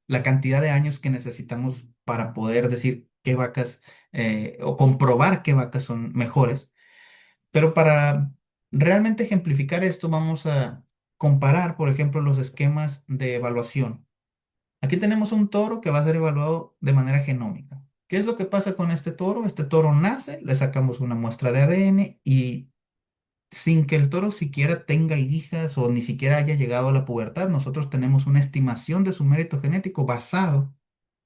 la cantidad de años que necesitamos para poder decir qué vacas o comprobar qué vacas son mejores. Pero para realmente ejemplificar esto, vamos a comparar, por ejemplo, los esquemas de evaluación. Aquí tenemos un toro que va a ser evaluado de manera genómica. ¿Qué es lo que pasa con este toro? Este toro nace, le sacamos una muestra de ADN y sin que el toro siquiera tenga hijas o ni siquiera haya llegado a la pubertad, nosotros tenemos una estimación de su mérito genético basado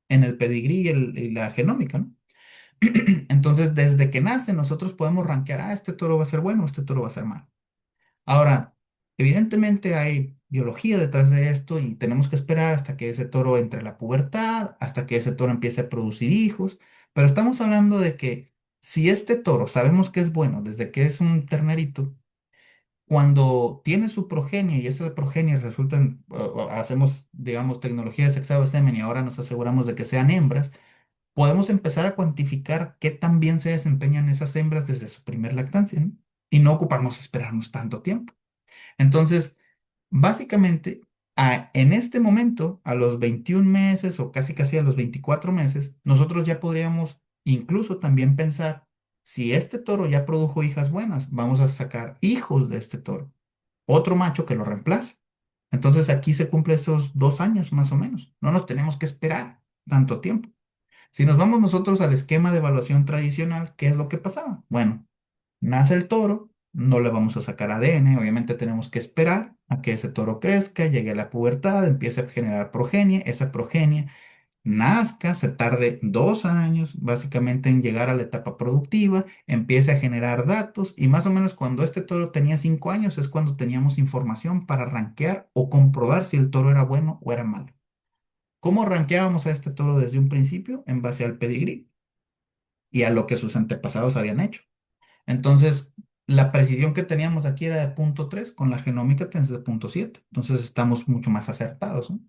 en el pedigrí y la genómica, ¿no? Entonces, desde que nace, nosotros podemos rankear, este toro va a ser bueno, este toro va a ser malo. Ahora, evidentemente hay biología detrás de esto y tenemos que esperar hasta que ese toro entre a la pubertad, hasta que ese toro empiece a producir hijos, pero estamos hablando de que si este toro sabemos que es bueno desde que es un ternerito, cuando tiene su progenie y esa progenie resultan, o hacemos, digamos, tecnología de sexado de semen y ahora nos aseguramos de que sean hembras, podemos empezar a cuantificar qué tan bien se desempeñan esas hembras desde su primer lactancia, ¿no? Y no ocupamos esperarnos tanto tiempo. Entonces, básicamente, en este momento, a los 21 meses o casi casi a los 24 meses, nosotros ya podríamos incluso también pensar, si este toro ya produjo hijas buenas, vamos a sacar hijos de este toro, otro macho que lo reemplace. Entonces aquí se cumple esos 2 años más o menos. No nos tenemos que esperar tanto tiempo. Si nos vamos nosotros al esquema de evaluación tradicional, ¿qué es lo que pasaba? Bueno, nace el toro, no le vamos a sacar ADN, obviamente tenemos que esperar a que ese toro crezca, llegue a la pubertad, empiece a generar progenie, esa progenie nazca, se tarde 2 años básicamente en llegar a la etapa productiva, empiece a generar datos y más o menos cuando este toro tenía 5 años es cuando teníamos información para rankear o comprobar si el toro era bueno o era malo. ¿Cómo rankeábamos a este toro desde un principio? En base al pedigrí y a lo que sus antepasados habían hecho. Entonces, la precisión que teníamos aquí era de 0,3, con la genómica tenés de 0,7. Entonces, estamos mucho más acertados, ¿no?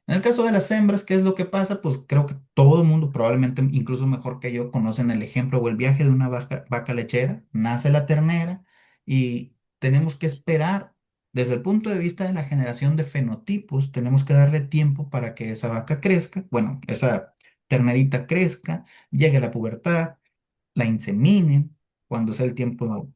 En el caso de las hembras, ¿qué es lo que pasa? Pues creo que todo el mundo, probablemente incluso mejor que yo, conocen el ejemplo o el viaje de una vaca lechera. Nace la ternera y tenemos que esperar, desde el punto de vista de la generación de fenotipos, tenemos que darle tiempo para que esa vaca crezca, bueno, esa ternerita crezca, llegue a la pubertad, la inseminen cuando sea el tiempo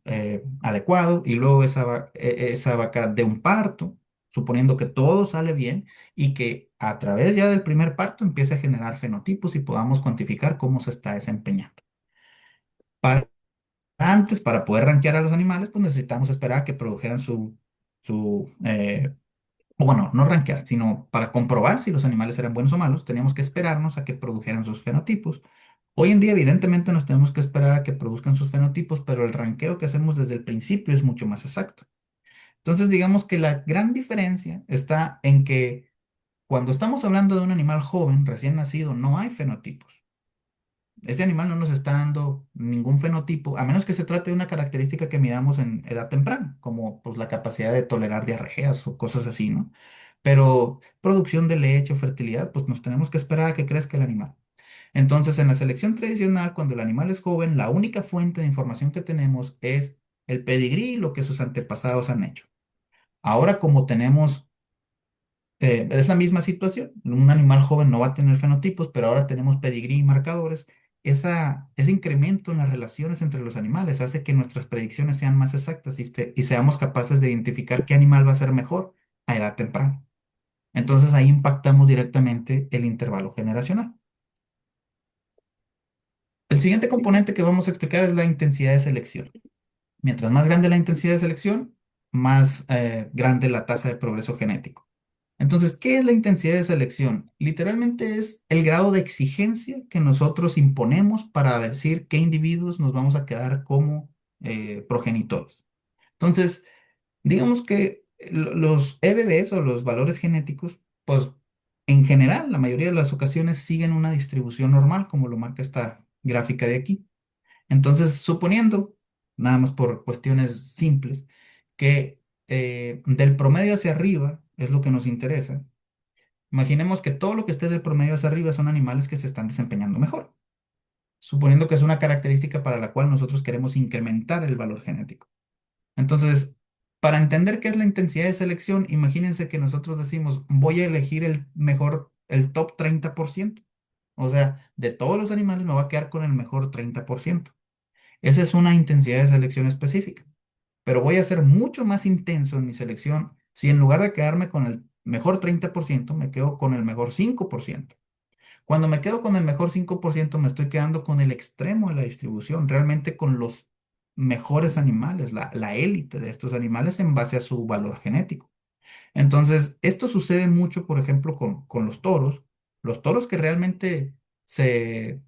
adecuado y luego esa vaca dé un parto, suponiendo que todo sale bien y que a través ya del primer parto empiece a generar fenotipos y podamos cuantificar cómo se está desempeñando. Para, antes, para poder rankear a los animales, pues necesitamos esperar a que produjeran o bueno, no rankear, sino para comprobar si los animales eran buenos o malos, teníamos que esperarnos a que produjeran sus fenotipos. Hoy en día, evidentemente, nos tenemos que esperar a que produzcan sus fenotipos, pero el ranqueo que hacemos desde el principio es mucho más exacto. Entonces, digamos que la gran diferencia está en que cuando estamos hablando de un animal joven, recién nacido, no hay fenotipos. Ese animal no nos está dando ningún fenotipo, a menos que se trate de una característica que midamos en edad temprana, como pues, la capacidad de tolerar diarreas o cosas así, ¿no? Pero producción de leche o fertilidad, pues nos tenemos que esperar a que crezca el animal. Entonces, en la selección tradicional, cuando el animal es joven, la única fuente de información que tenemos es el pedigrí y lo que sus antepasados han hecho. Ahora, como tenemos, es la misma situación, un animal joven no va a tener fenotipos, pero ahora tenemos pedigrí y marcadores. Ese incremento en las relaciones entre los animales hace que nuestras predicciones sean más exactas y seamos capaces de identificar qué animal va a ser mejor a edad temprana. Entonces ahí impactamos directamente el intervalo generacional. El siguiente componente que vamos a explicar es la intensidad de selección. Mientras más grande la intensidad de selección, más grande la tasa de progreso genético. Entonces, ¿qué es la intensidad de selección? Literalmente es el grado de exigencia que nosotros imponemos para decir qué individuos nos vamos a quedar como progenitores. Entonces, digamos que los EBVs o los valores genéticos, pues en general, la mayoría de las ocasiones siguen una distribución normal, como lo marca esta gráfica de aquí. Entonces, suponiendo, nada más por cuestiones simples, que del promedio hacia arriba es lo que nos interesa, imaginemos que todo lo que esté del promedio hacia arriba son animales que se están desempeñando mejor, suponiendo que es una característica para la cual nosotros queremos incrementar el valor genético. Entonces, para entender qué es la intensidad de selección, imagínense que nosotros decimos, voy a elegir el mejor, el top 30%. O sea, de todos los animales me voy a quedar con el mejor 30%. Esa es una intensidad de selección específica. Pero voy a ser mucho más intenso en mi selección si en lugar de quedarme con el mejor 30% me quedo con el mejor 5%. Cuando me quedo con el mejor 5% me estoy quedando con el extremo de la distribución, realmente con los mejores animales, la élite de estos animales en base a su valor genético. Entonces, esto sucede mucho, por ejemplo, con los toros. Los toros que realmente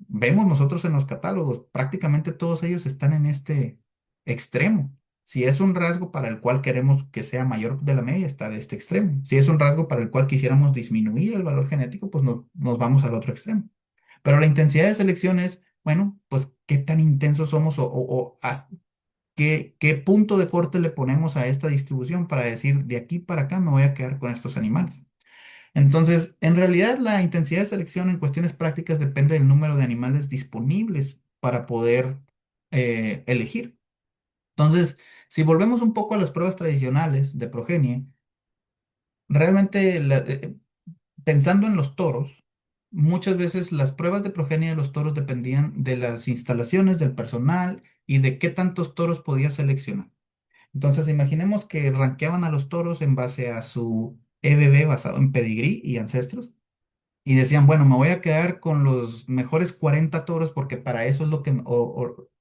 vemos nosotros en los catálogos, prácticamente todos ellos están en este extremo. Si es un rasgo para el cual queremos que sea mayor de la media, está de este extremo. Si es un rasgo para el cual quisiéramos disminuir el valor genético, pues nos vamos al otro extremo. Pero la intensidad de selección es, bueno, pues qué tan intensos somos o qué punto de corte le ponemos a esta distribución para decir, de aquí para acá me voy a quedar con estos animales. Entonces, en realidad la intensidad de selección en cuestiones prácticas depende del número de animales disponibles para poder elegir. Entonces, si volvemos un poco a las pruebas tradicionales de progenie, realmente pensando en los toros, muchas veces las pruebas de progenie de los toros dependían de las instalaciones, del personal y de qué tantos toros podía seleccionar. Entonces, imaginemos que rankeaban a los toros en base a su EBB basado en pedigrí y ancestros. y decían, bueno, me voy a quedar con los mejores 40 toros porque para eso es lo que,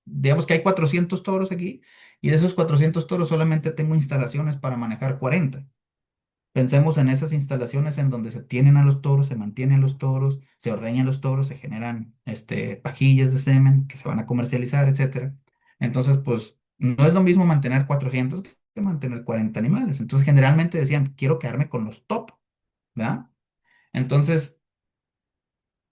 digamos que hay 400 toros aquí y de esos 400 toros solamente tengo instalaciones para manejar 40. Pensemos en esas instalaciones en donde se tienen a los toros, se mantienen los toros, se ordeñan los toros, se generan pajillas de semen que se van a comercializar, etcétera. Entonces, pues no es lo mismo mantener 400 que mantener 40 animales. Entonces, generalmente decían, quiero quedarme con los top, ¿verdad? Entonces,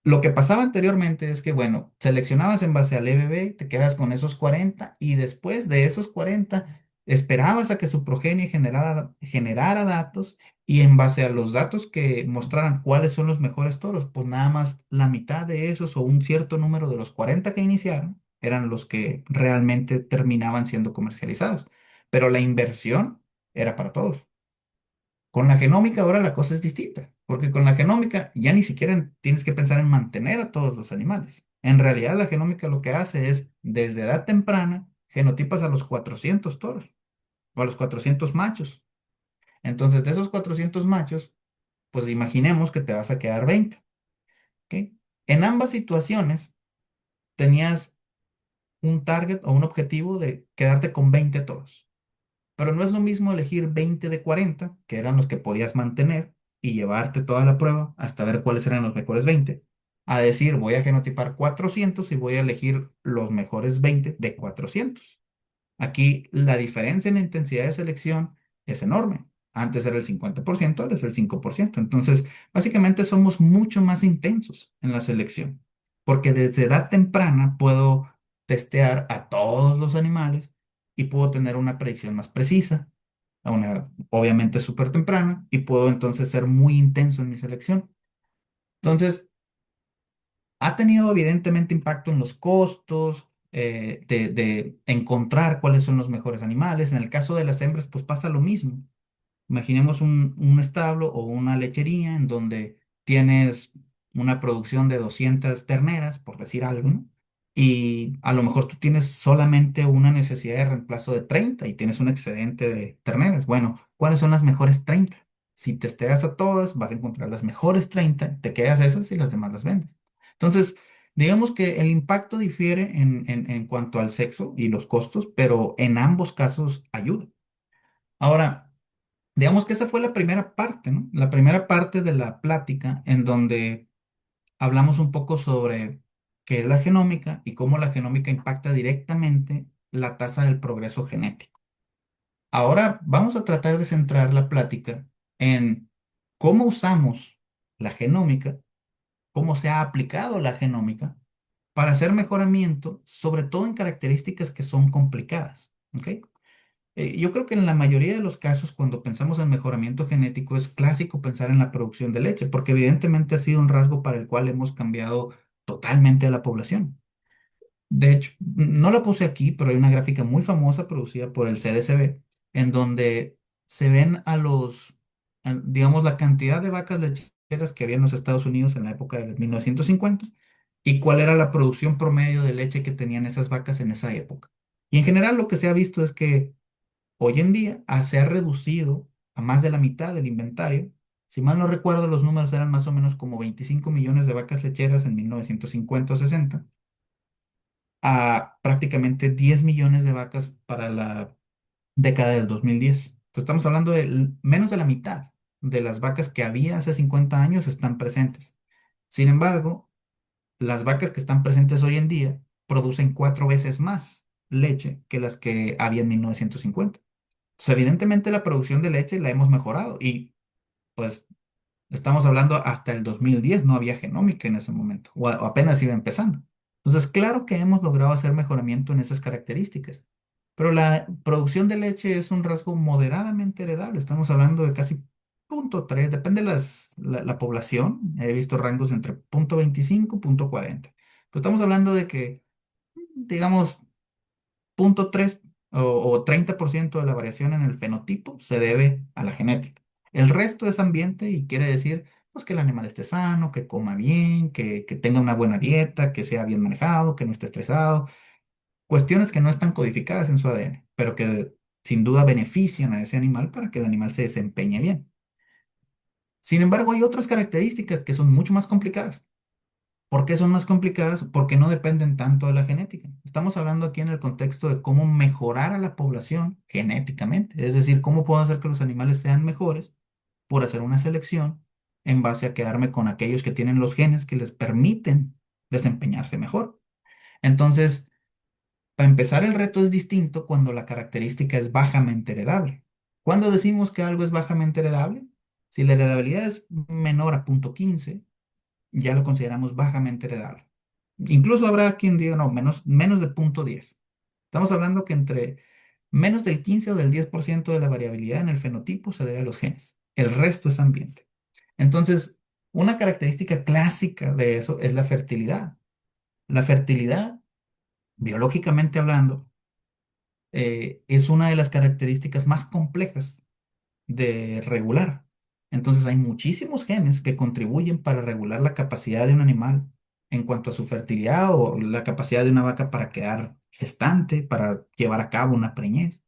lo que pasaba anteriormente es que, bueno, seleccionabas en base al EBB, te quedas con esos 40 y después de esos 40 esperabas a que su progenie generara datos y en base a los datos que mostraran cuáles son los mejores toros, pues nada más la mitad de esos o un cierto número de los 40 que iniciaron eran los que realmente terminaban siendo comercializados. Pero la inversión era para todos. Con la genómica ahora la cosa es distinta, porque con la genómica ya ni siquiera tienes que pensar en mantener a todos los animales. En realidad la genómica lo que hace es, desde edad temprana, genotipas a los 400 toros o a los 400 machos. Entonces, de esos 400 machos, pues imaginemos que te vas a quedar 20, ¿ok? En ambas situaciones tenías un target o un objetivo de quedarte con 20 toros. Pero no es lo mismo elegir 20 de 40 que eran los que podías mantener, y llevarte toda la prueba hasta ver cuáles eran los mejores 20 a decir voy a genotipar 400 y voy a elegir los mejores 20 de 400. Aquí la diferencia en la intensidad de selección es enorme. Antes era el 50%, ahora es el 5%. Entonces, básicamente somos mucho más intensos en la selección, porque desde edad temprana puedo testear a todos los animales y puedo tener una predicción más precisa, a una edad obviamente súper temprana, y puedo entonces ser muy intenso en mi selección. Entonces, ha tenido evidentemente impacto en los costos, de encontrar cuáles son los mejores animales. En el caso de las hembras, pues pasa lo mismo. Imaginemos un establo o una lechería en donde tienes una producción de 200 terneras, por decir algo, ¿no? Y a lo mejor tú tienes solamente una necesidad de reemplazo de 30 y tienes un excedente de terneras. Bueno, ¿cuáles son las mejores 30? Si testeas a todas, vas a encontrar las mejores 30, te quedas esas y las demás las vendes. Entonces, digamos que el impacto difiere en cuanto al sexo y los costos, pero en ambos casos ayuda. Ahora, digamos que esa fue la primera parte, ¿no? La primera parte de la plática en donde hablamos un poco sobre qué es la genómica y cómo la genómica impacta directamente la tasa del progreso genético. Ahora vamos a tratar de centrar la plática en cómo usamos la genómica, cómo se ha aplicado la genómica para hacer mejoramiento, sobre todo en características que son complicadas, ¿ok? Yo creo que en la mayoría de los casos, cuando pensamos en mejoramiento genético, es clásico pensar en la producción de leche, porque evidentemente ha sido un rasgo para el cual hemos cambiado totalmente a la población. De hecho, no la puse aquí, pero hay una gráfica muy famosa producida por el CDCB, en donde se ven digamos, la cantidad de vacas lecheras que había en los Estados Unidos en la época de 1950 y cuál era la producción promedio de leche que tenían esas vacas en esa época. Y en general lo que se ha visto es que hoy en día se ha reducido a más de la mitad del inventario. Si mal no recuerdo, los números eran más o menos como 25 millones de vacas lecheras en 1950 o 60, a prácticamente 10 millones de vacas para la década del 2010. Entonces estamos hablando de menos de la mitad de las vacas que había hace 50 años están presentes. Sin embargo, las vacas que están presentes hoy en día producen 4 veces más leche que las que había en 1950. Entonces, evidentemente la producción de leche la hemos mejorado y pues estamos hablando hasta el 2010, no había genómica en ese momento o apenas iba empezando. Entonces, claro que hemos logrado hacer mejoramiento en esas características, pero la producción de leche es un rasgo moderadamente heredable. Estamos hablando de casi 0,3, depende la población. He visto rangos entre 0,25 y 0,40. Pero estamos hablando de que, digamos, 0,3 o 30% de la variación en el fenotipo se debe a la genética. El resto es ambiente y quiere decir pues, que el animal esté sano, que coma bien, que tenga una buena dieta, que sea bien manejado, que no esté estresado. Cuestiones que no están codificadas en su ADN, pero que sin duda benefician a ese animal para que el animal se desempeñe bien. Sin embargo, hay otras características que son mucho más complicadas. ¿Por qué son más complicadas? Porque no dependen tanto de la genética. Estamos hablando aquí en el contexto de cómo mejorar a la población genéticamente, es decir, cómo puedo hacer que los animales sean mejores por hacer una selección en base a quedarme con aquellos que tienen los genes que les permiten desempeñarse mejor. Entonces, para empezar, el reto es distinto cuando la característica es bajamente heredable. ¿Cuándo decimos que algo es bajamente heredable? Si la heredabilidad es menor a 0,15, ya lo consideramos bajamente heredable. Incluso habrá quien diga, no, menos de 0,10. Estamos hablando que entre menos del 15 o del 10% de la variabilidad en el fenotipo se debe a los genes. El resto es ambiente. Entonces, una característica clásica de eso es la fertilidad. La fertilidad, biológicamente hablando, es una de las características más complejas de regular. Entonces hay muchísimos genes que contribuyen para regular la capacidad de un animal en cuanto a su fertilidad o la capacidad de una vaca para quedar gestante, para llevar a cabo una preñez,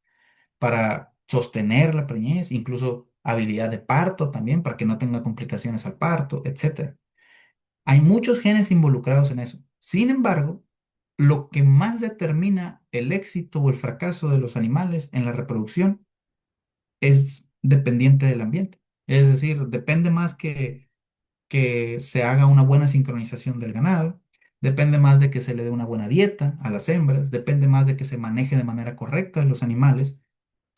para sostener la preñez, incluso habilidad de parto también, para que no tenga complicaciones al parto, etcétera. Hay muchos genes involucrados en eso. Sin embargo, lo que más determina el éxito o el fracaso de los animales en la reproducción es dependiente del ambiente. Es decir, depende más que se haga una buena sincronización del ganado, depende más de que se le dé una buena dieta a las hembras, depende más de que se maneje de manera correcta los animales,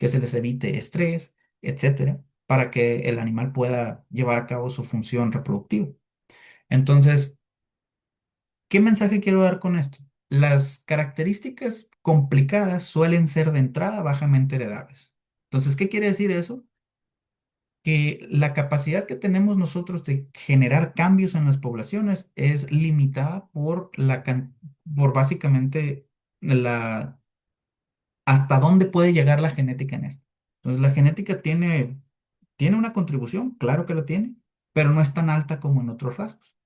que se les evite estrés, etcétera, para que el animal pueda llevar a cabo su función reproductiva. Entonces, ¿qué mensaje quiero dar con esto? Las características complicadas suelen ser de entrada bajamente heredables. Entonces, ¿qué quiere decir eso? Que la capacidad que tenemos nosotros de generar cambios en las poblaciones es limitada por por básicamente la hasta dónde puede llegar la genética en esto. Entonces, la genética tiene una contribución, claro que la tiene, pero no es tan alta como en otros rasgos.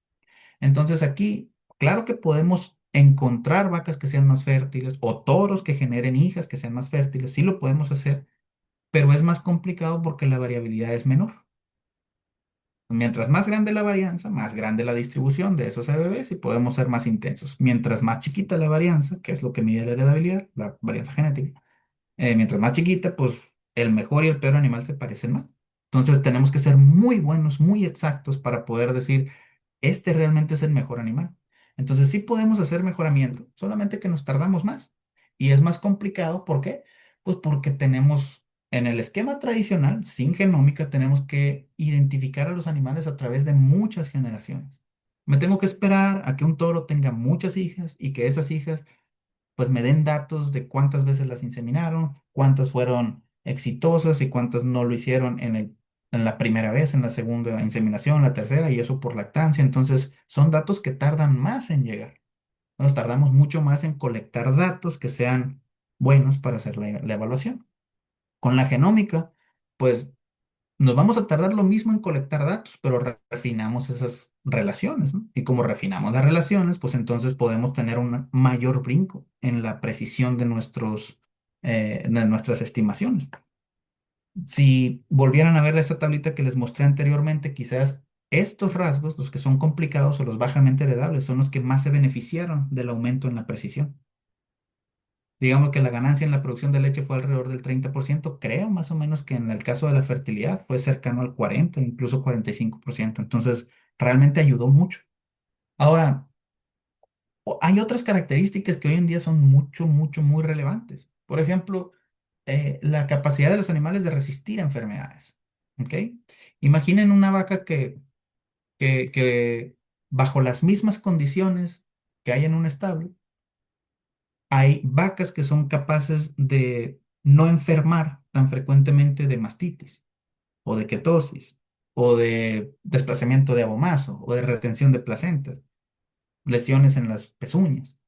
Entonces, aquí, claro que podemos encontrar vacas que sean más fértiles o toros que generen hijas que sean más fértiles, sí lo podemos hacer, pero es más complicado porque la variabilidad es menor. Mientras más grande la varianza, más grande la distribución de esos bebés y podemos ser más intensos. Mientras más chiquita la varianza, que es lo que mide la heredabilidad, la varianza genética, mientras más chiquita, pues el mejor y el peor animal se parecen más. Entonces tenemos que ser muy buenos, muy exactos para poder decir, este realmente es el mejor animal. Entonces sí podemos hacer mejoramiento, solamente que nos tardamos más. Y es más complicado, ¿por qué? Pues porque tenemos, en el esquema tradicional, sin genómica, tenemos que identificar a los animales a través de muchas generaciones. Me tengo que esperar a que un toro tenga muchas hijas y que esas hijas pues me den datos de cuántas veces las inseminaron, cuántas fueron exitosas y cuántas no lo hicieron en la primera vez, en la segunda inseminación, la tercera, y eso por lactancia. Entonces, son datos que tardan más en llegar. Nos tardamos mucho más en colectar datos que sean buenos para hacer la evaluación. Con la genómica, pues nos vamos a tardar lo mismo en colectar datos, pero refinamos esas relaciones, ¿no? Y como refinamos las relaciones, pues entonces podemos tener un mayor brinco en la precisión de de nuestras estimaciones. Si volvieran a ver esa tablita que les mostré anteriormente, quizás estos rasgos, los que son complicados o los bajamente heredables, son los que más se beneficiaron del aumento en la precisión. Digamos que la ganancia en la producción de leche fue alrededor del 30%. Creo más o menos que en el caso de la fertilidad fue cercano al 40, incluso 45%. Entonces, realmente ayudó mucho. Ahora, hay otras características que hoy en día son muy relevantes. Por ejemplo, la capacidad de los animales de resistir a enfermedades. ¿Ok? Imaginen una vaca que bajo las mismas condiciones que hay en un establo, hay vacas que son capaces de no enfermar tan frecuentemente de mastitis o de ketosis o de desplazamiento de abomaso o de retención de placentas, lesiones en las pezuñas.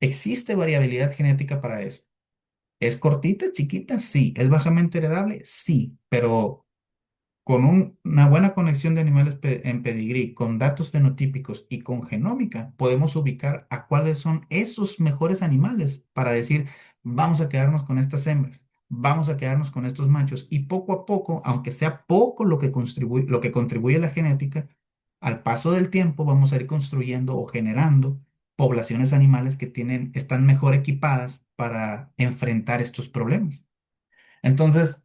¿Existe variabilidad genética para eso? ¿Es cortita, chiquita? Sí. ¿Es bajamente heredable? Sí. Pero con una buena conexión de animales en pedigrí, con datos fenotípicos y con genómica, podemos ubicar a cuáles son esos mejores animales para decir, vamos a quedarnos con estas hembras. vamos a quedarnos con estos machos y poco a poco, aunque sea poco lo que contribuye la genética, al paso del tiempo vamos a ir construyendo o generando poblaciones animales que están mejor equipadas para enfrentar estos problemas. Entonces,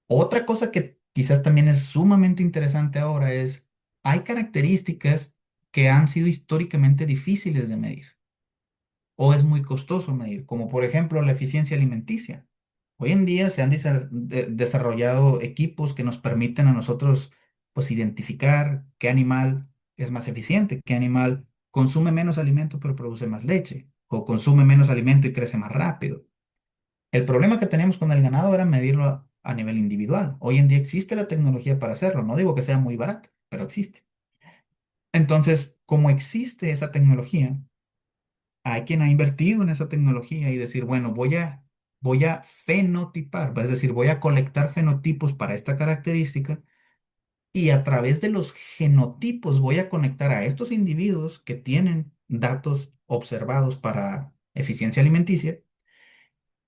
otra cosa que quizás también es sumamente interesante ahora es, hay características que han sido históricamente difíciles de medir o es muy costoso medir, como por ejemplo la eficiencia alimenticia. Hoy en día se han desarrollado equipos que nos permiten a nosotros pues identificar qué animal es más eficiente, qué animal consume menos alimento pero produce más leche, o consume menos alimento y crece más rápido. El problema que teníamos con el ganado era medirlo a nivel individual. Hoy en día existe la tecnología para hacerlo. No digo que sea muy barato, pero existe. Entonces, como existe esa tecnología, hay quien ha invertido en esa tecnología y decir, bueno, voy a fenotipar, es decir, voy a colectar fenotipos para esta característica y a través de los genotipos voy a conectar a estos individuos que tienen datos observados para eficiencia alimenticia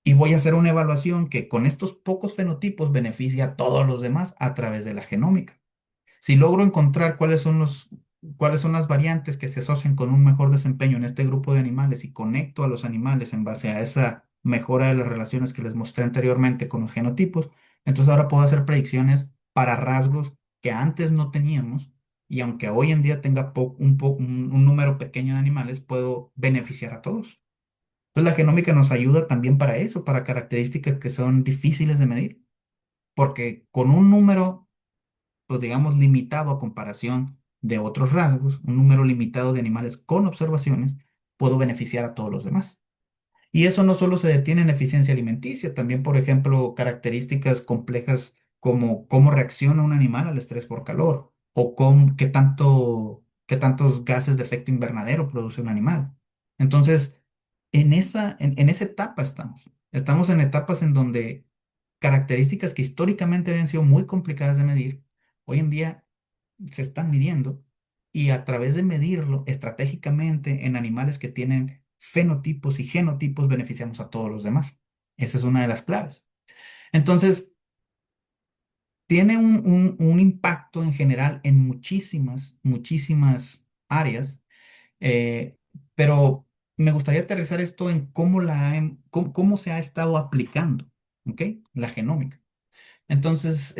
y voy a hacer una evaluación que con estos pocos fenotipos beneficia a todos los demás a través de la genómica. Si logro encontrar cuáles son las variantes que se asocian con un mejor desempeño en este grupo de animales y conecto a los animales en base a esa mejora de las relaciones que les mostré anteriormente con los genotipos, entonces ahora puedo hacer predicciones para rasgos que antes no teníamos y aunque hoy en día tenga un número pequeño de animales, puedo beneficiar a todos. Entonces la genómica nos ayuda también para eso, para características que son difíciles de medir, porque con un número pues digamos, limitado a comparación de otros rasgos, un número limitado de animales con observaciones, puedo beneficiar a todos los demás. Y eso no solo se detiene en eficiencia alimenticia, también, por ejemplo, características complejas como cómo reacciona un animal al estrés por calor o qué tantos gases de efecto invernadero produce un animal. Entonces, en esa etapa estamos. Estamos en etapas en donde características que históricamente habían sido muy complicadas de medir, hoy en día se están midiendo y a través de medirlo estratégicamente en animales que tienen fenotipos y genotipos beneficiamos a todos los demás. Esa es una de las claves. Entonces, tiene un impacto en general en muchísimas áreas, eh, pero me gustaría aterrizar esto en cómo se ha estado aplicando, ¿ok? La genómica. Entonces,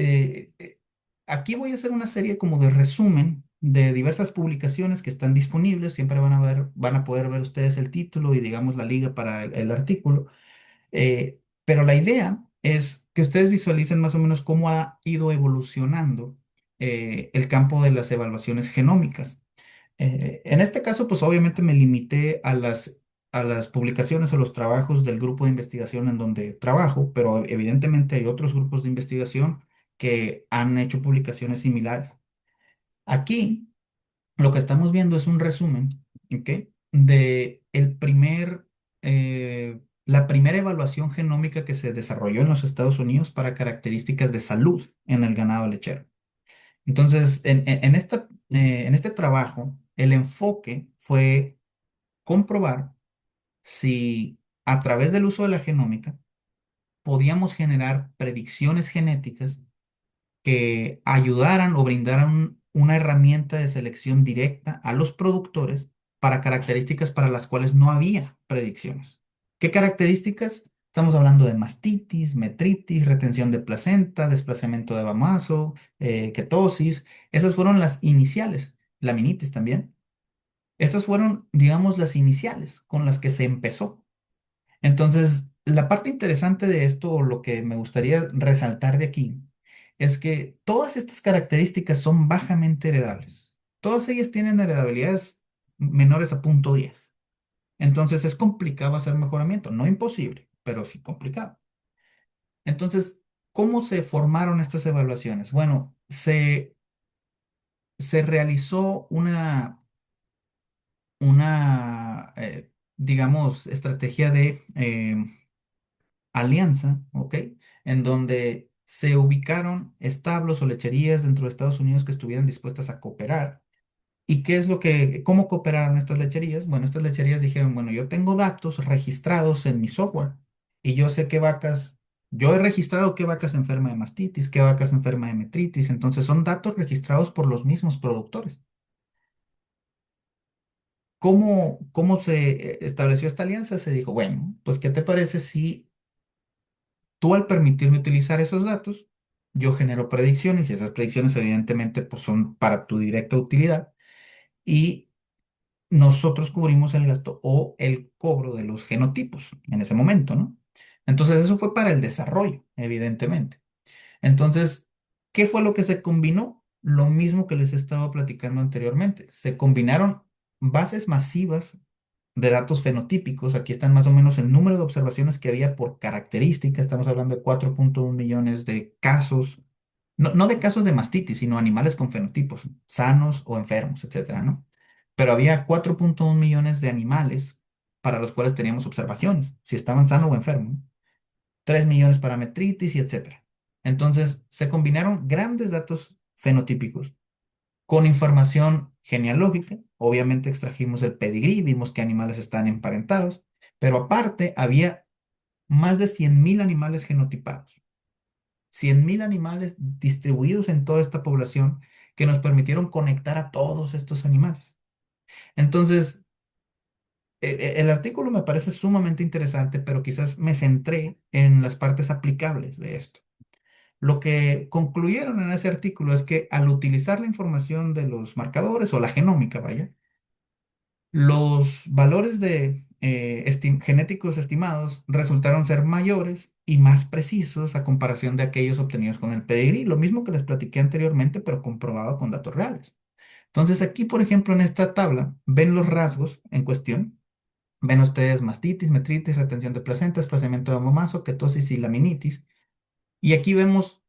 aquí voy a hacer una serie como de resumen de diversas publicaciones que están disponibles. Siempre van a poder ver ustedes el título y digamos la liga para el artículo. Pero la idea es que ustedes visualicen más o menos cómo ha ido evolucionando el campo de las evaluaciones genómicas. En este caso, pues obviamente me limité a las publicaciones o los trabajos del grupo de investigación en donde trabajo, pero evidentemente hay otros grupos de investigación que han hecho publicaciones similares. Aquí lo que estamos viendo es un resumen, ¿ok? De la primera evaluación genómica que se desarrolló en los Estados Unidos para características de salud en el ganado lechero. Entonces, en este trabajo, el enfoque fue comprobar si a través del uso de la genómica podíamos generar predicciones genéticas que ayudaran o brindaran una herramienta de selección directa a los productores para características para las cuales no había predicciones. ¿Qué características? Estamos hablando de mastitis, metritis, retención de placenta, desplazamiento de bamazo, ketosis. Esas fueron las iniciales. Laminitis también. Estas fueron, digamos, las iniciales con las que se empezó. Entonces, la parte interesante de esto, o lo que me gustaría resaltar de aquí, es que todas estas características son bajamente heredables. Todas ellas tienen heredabilidades menores a 0,10. Entonces, es complicado hacer mejoramiento. No imposible, pero sí complicado. Entonces, ¿cómo se formaron estas evaluaciones? Bueno, se realizó digamos, estrategia de alianza, ¿ok? En donde se ubicaron establos o lecherías dentro de Estados Unidos que estuvieran dispuestas a cooperar. ¿Y cómo cooperaron estas lecherías? Bueno, estas lecherías dijeron, bueno, yo tengo datos registrados en mi software y yo sé qué vacas Yo he registrado qué vacas enferma de mastitis, qué vacas enferma de metritis, entonces son datos registrados por los mismos productores. ¿Cómo se estableció esta alianza? Se dijo, bueno, pues ¿qué te parece si tú al permitirme utilizar esos datos, yo genero predicciones y esas predicciones evidentemente pues son para tu directa utilidad y nosotros cubrimos el gasto o el cobro de los genotipos en ese momento, ¿no? Entonces eso fue para el desarrollo, evidentemente. Entonces, ¿qué fue lo que se combinó? Lo mismo que les estaba platicando anteriormente. Se combinaron bases masivas de datos fenotípicos. Aquí están más o menos el número de observaciones que había por característica. Estamos hablando de 4.1 millones de casos, no de casos de mastitis, sino animales con fenotipos, sanos o enfermos, etcétera, ¿no? Pero había 4.1 millones de animales para los cuales teníamos observaciones, si estaban sanos o enfermos, ¿no? 3 millones para metritis y etcétera. Entonces, se combinaron grandes datos fenotípicos con información genealógica. Obviamente extrajimos el pedigrí, vimos qué animales están emparentados, pero aparte había más de 100.000 animales genotipados, 100.000 animales distribuidos en toda esta población que nos permitieron conectar a todos estos animales. Entonces, el artículo me parece sumamente interesante, pero quizás me centré en las partes aplicables de esto. Lo que concluyeron en ese artículo es que al utilizar la información de los marcadores o la genómica, vaya, los valores de genéticos estimados resultaron ser mayores y más precisos a comparación de aquellos obtenidos con el pedigrí. Lo mismo que les platiqué anteriormente, pero comprobado con datos reales. Entonces aquí, por ejemplo, en esta tabla, ven los rasgos en cuestión. Ven ustedes mastitis, metritis, retención de placenta, desplazamiento de mamomazo, ketosis y laminitis. Y aquí vemos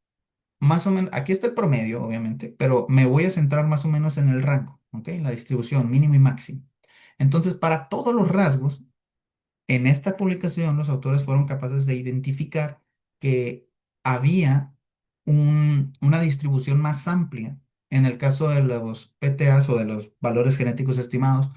más o menos, aquí está el promedio, obviamente, pero me voy a centrar más o menos en el rango, ¿ok? En la distribución mínimo y máximo. Entonces, para todos los rasgos, en esta publicación los autores fueron capaces de identificar que había una distribución más amplia en el caso de los PTAs o de los valores genéticos estimados,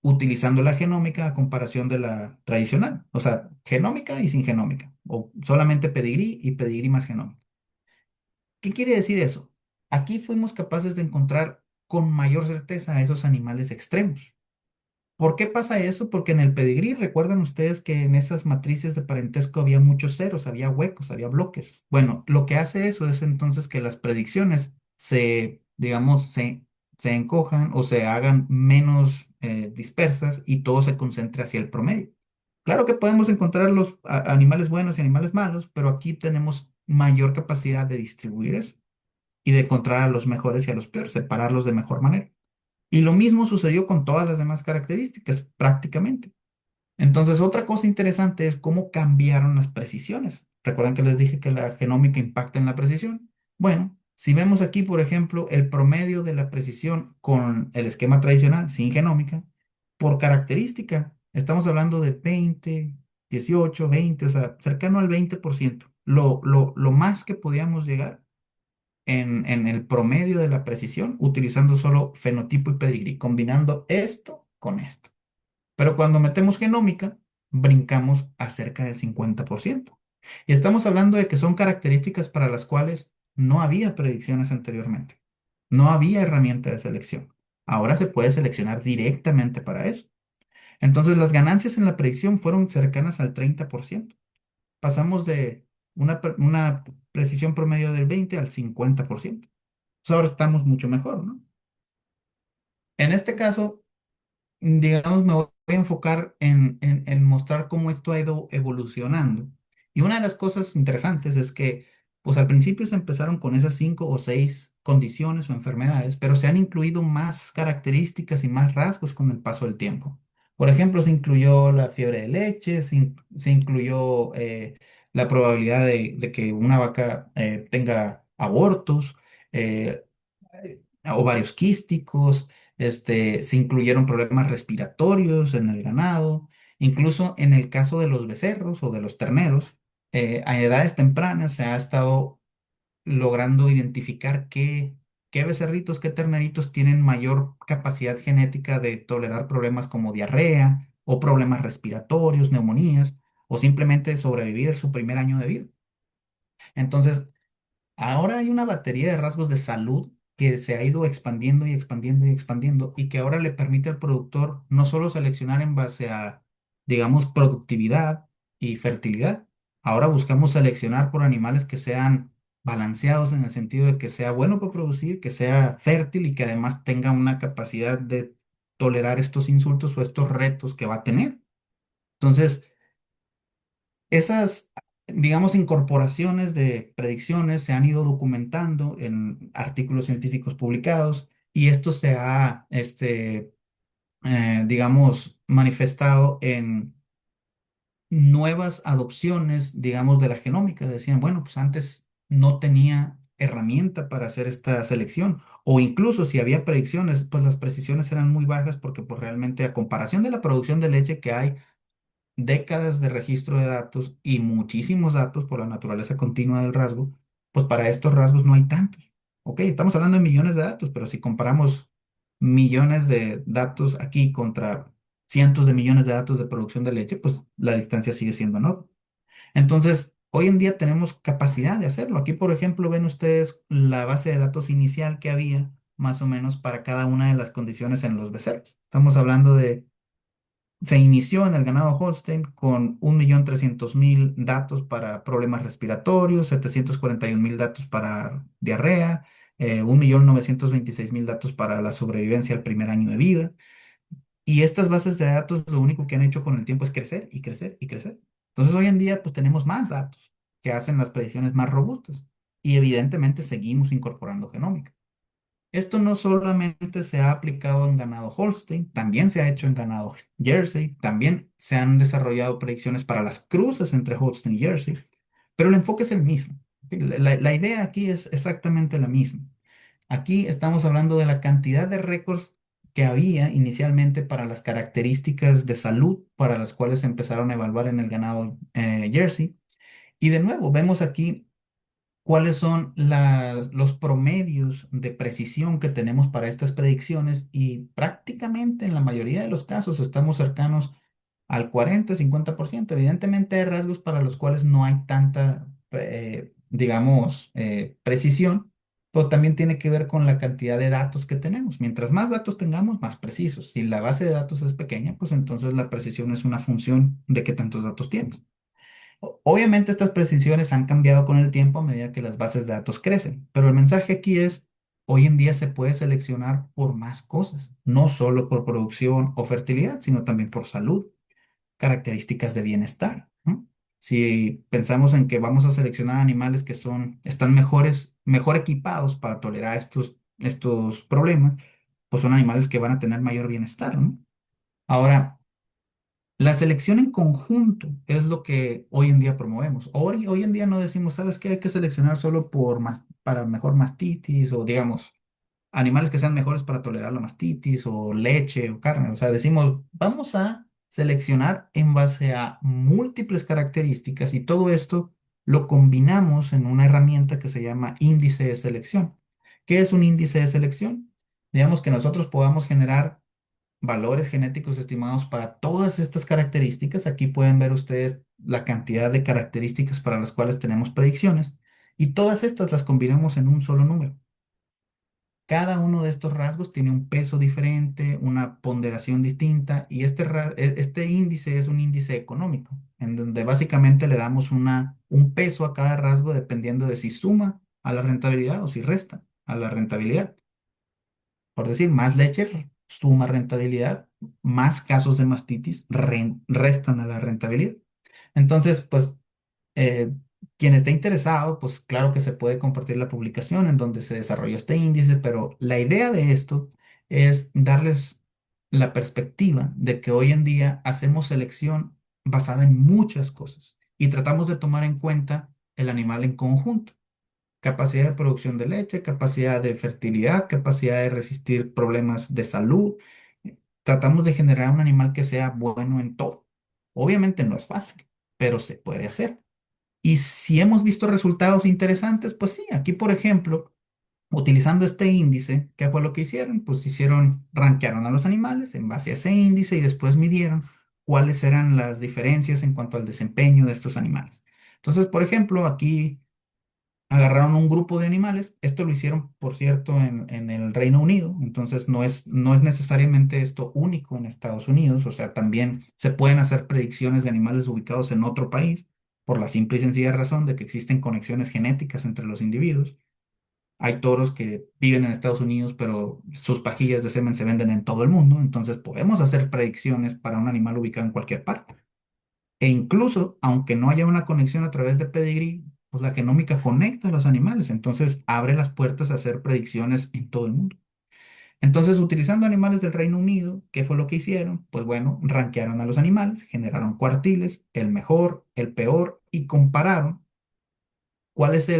utilizando la genómica a comparación de la tradicional, o sea, genómica y sin genómica, o solamente pedigrí y pedigrí más genómica. ¿Qué quiere decir eso? Aquí fuimos capaces de encontrar con mayor certeza a esos animales extremos. ¿Por qué pasa eso? Porque en el pedigrí, recuerdan ustedes que en esas matrices de parentesco había muchos ceros, había huecos, había bloques. Bueno, lo que hace eso es entonces que las predicciones digamos, se encojan o se hagan menos dispersas y todo se concentre hacia el promedio. Claro que podemos encontrar los animales buenos y animales malos, pero aquí tenemos mayor capacidad de distribuir eso y de encontrar a los mejores y a los peores, separarlos de mejor manera. Y lo mismo sucedió con todas las demás características, prácticamente. Entonces, otra cosa interesante es cómo cambiaron las precisiones. ¿Recuerdan que les dije que la genómica impacta en la precisión? Bueno, si vemos aquí, por ejemplo, el promedio de la precisión con el esquema tradicional, sin genómica, por característica, estamos hablando de 20, 18, 20, o sea, cercano al 20%. Lo más que podíamos llegar en el promedio de la precisión utilizando solo fenotipo y pedigrí, combinando esto con esto. Pero cuando metemos genómica, brincamos a cerca del 50%. Y estamos hablando de que son características para las cuales no había predicciones anteriormente. No había herramienta de selección. Ahora se puede seleccionar directamente para eso. Entonces las ganancias en la predicción fueron cercanas al 30%. Pasamos de una precisión promedio del 20 al 50%. Pues ahora estamos mucho mejor, ¿no? En este caso, digamos, me voy a enfocar en mostrar cómo esto ha ido evolucionando. Y una de las cosas interesantes es que, pues al principio se empezaron con esas 5 o 6 condiciones o enfermedades, pero se han incluido más características y más rasgos con el paso del tiempo. Por ejemplo, se incluyó la fiebre de leche, se incluyó la probabilidad de que una vaca tenga abortos, eh, ovarios quísticos, se incluyeron problemas respiratorios en el ganado, incluso en el caso de los becerros o de los terneros, a edades tempranas se ha estado logrando identificar qué becerritos, qué terneritos tienen mayor capacidad genética de tolerar problemas como diarrea o problemas respiratorios, neumonías. o simplemente sobrevivir su primer año de vida. Entonces, ahora hay una batería de rasgos de salud que se ha ido expandiendo y expandiendo y expandiendo y que ahora le permite al productor no solo seleccionar en base a, digamos, productividad y fertilidad. Ahora buscamos seleccionar por animales que sean balanceados en el sentido de que sea bueno para producir, que sea fértil y que además tenga una capacidad de tolerar estos insultos o estos retos que va a tener. Entonces, esas, digamos, incorporaciones de predicciones se han ido documentando en artículos científicos publicados y esto se ha, digamos, manifestado en nuevas adopciones, digamos, de la genómica. Decían, bueno, pues antes no tenía herramienta para hacer esta selección o incluso si había predicciones, pues las precisiones eran muy bajas porque pues realmente a comparación de la producción de leche que hay, décadas de registro de datos y muchísimos datos por la naturaleza continua del rasgo, pues para estos rasgos no hay tantos. Ok, estamos hablando de millones de datos, pero si comparamos millones de datos aquí contra cientos de millones de datos de producción de leche, pues la distancia sigue siendo enorme. Entonces, hoy en día tenemos capacidad de hacerlo. Aquí, por ejemplo, ven ustedes la base de datos inicial que había más o menos para cada una de las condiciones en los becerros. Estamos hablando de se inició en el ganado Holstein con 1.300.000 datos para problemas respiratorios, 741.000 datos para diarrea, 1.926.000 datos para la sobrevivencia al primer año de vida. Y estas bases de datos lo único que han hecho con el tiempo es crecer y crecer y crecer. Entonces hoy en día pues tenemos más datos que hacen las predicciones más robustas y evidentemente seguimos incorporando genómica. Esto no solamente se ha aplicado en ganado Holstein, también se ha hecho en ganado Jersey, también se han desarrollado predicciones para las cruces entre Holstein y Jersey, pero el enfoque es el mismo. La idea aquí es exactamente la misma. Aquí estamos hablando de la cantidad de récords que había inicialmente para las características de salud para las cuales se empezaron a evaluar en el ganado Jersey. Y de nuevo, vemos aquí cuáles son los promedios de precisión que tenemos para estas predicciones y prácticamente en la mayoría de los casos estamos cercanos al 40-50%. Evidentemente hay rasgos para los cuales no hay tanta, digamos, precisión, pero también tiene que ver con la cantidad de datos que tenemos. Mientras más datos tengamos, más precisos. Si la base de datos es pequeña, pues entonces la precisión es una función de qué tantos datos tienes. Obviamente estas precisiones han cambiado con el tiempo a medida que las bases de datos crecen, pero el mensaje aquí es, hoy en día se puede seleccionar por más cosas, no solo por producción o fertilidad, sino también por salud, características de bienestar, ¿no? Si pensamos en que vamos a seleccionar animales que están mejor equipados para tolerar estos problemas, pues son animales que van a tener mayor bienestar, ¿no? Ahora, la selección en conjunto es lo que hoy en día promovemos. Hoy en día no decimos, ¿sabes qué? Hay que seleccionar solo para mejor mastitis o, digamos, animales que sean mejores para tolerar la mastitis o leche o carne. O sea, decimos, vamos a seleccionar en base a múltiples características y todo esto lo combinamos en una herramienta que se llama índice de selección. ¿Qué es un índice de selección? Digamos que nosotros podamos generar valores genéticos estimados para todas estas características. Aquí pueden ver ustedes la cantidad de características para las cuales tenemos predicciones y todas estas las combinamos en un solo número. Cada uno de estos rasgos tiene un peso diferente, una ponderación distinta y este índice es un índice económico, en donde básicamente le damos un peso a cada rasgo dependiendo de si suma a la rentabilidad o si resta a la rentabilidad. Por decir, más leche suma rentabilidad, más casos de mastitis restan a la rentabilidad. Entonces, pues, eh, quien esté interesado, pues claro que se puede compartir la publicación en donde se desarrolló este índice, pero la idea de esto es darles la perspectiva de que hoy en día hacemos selección basada en muchas cosas y tratamos de tomar en cuenta el animal en conjunto: capacidad de producción de leche, capacidad de fertilidad, capacidad de resistir problemas de salud. Tratamos de generar un animal que sea bueno en todo. Obviamente no es fácil, pero se puede hacer. Y si hemos visto resultados interesantes, pues sí, aquí por ejemplo, utilizando este índice, ¿qué fue lo que hicieron? Pues rankearon a los animales en base a ese índice y después midieron cuáles eran las diferencias en cuanto al desempeño de estos animales. Entonces, por ejemplo, aquí agarraron un grupo de animales, esto lo hicieron, por cierto, en el Reino Unido, entonces no es necesariamente esto único en Estados Unidos, o sea, también se pueden hacer predicciones de animales ubicados en otro país, por la simple y sencilla razón de que existen conexiones genéticas entre los individuos. Hay toros que viven en Estados Unidos, pero sus pajillas de semen se venden en todo el mundo, entonces podemos hacer predicciones para un animal ubicado en cualquier parte. E incluso, aunque no haya una conexión a través de pedigrí, pues la genómica conecta a los animales, entonces abre las puertas a hacer predicciones en todo el mundo. Entonces, utilizando animales del Reino Unido, ¿qué fue lo que hicieron? Pues bueno, rankearon a los animales, generaron cuartiles, el mejor, el peor, y compararon cuál es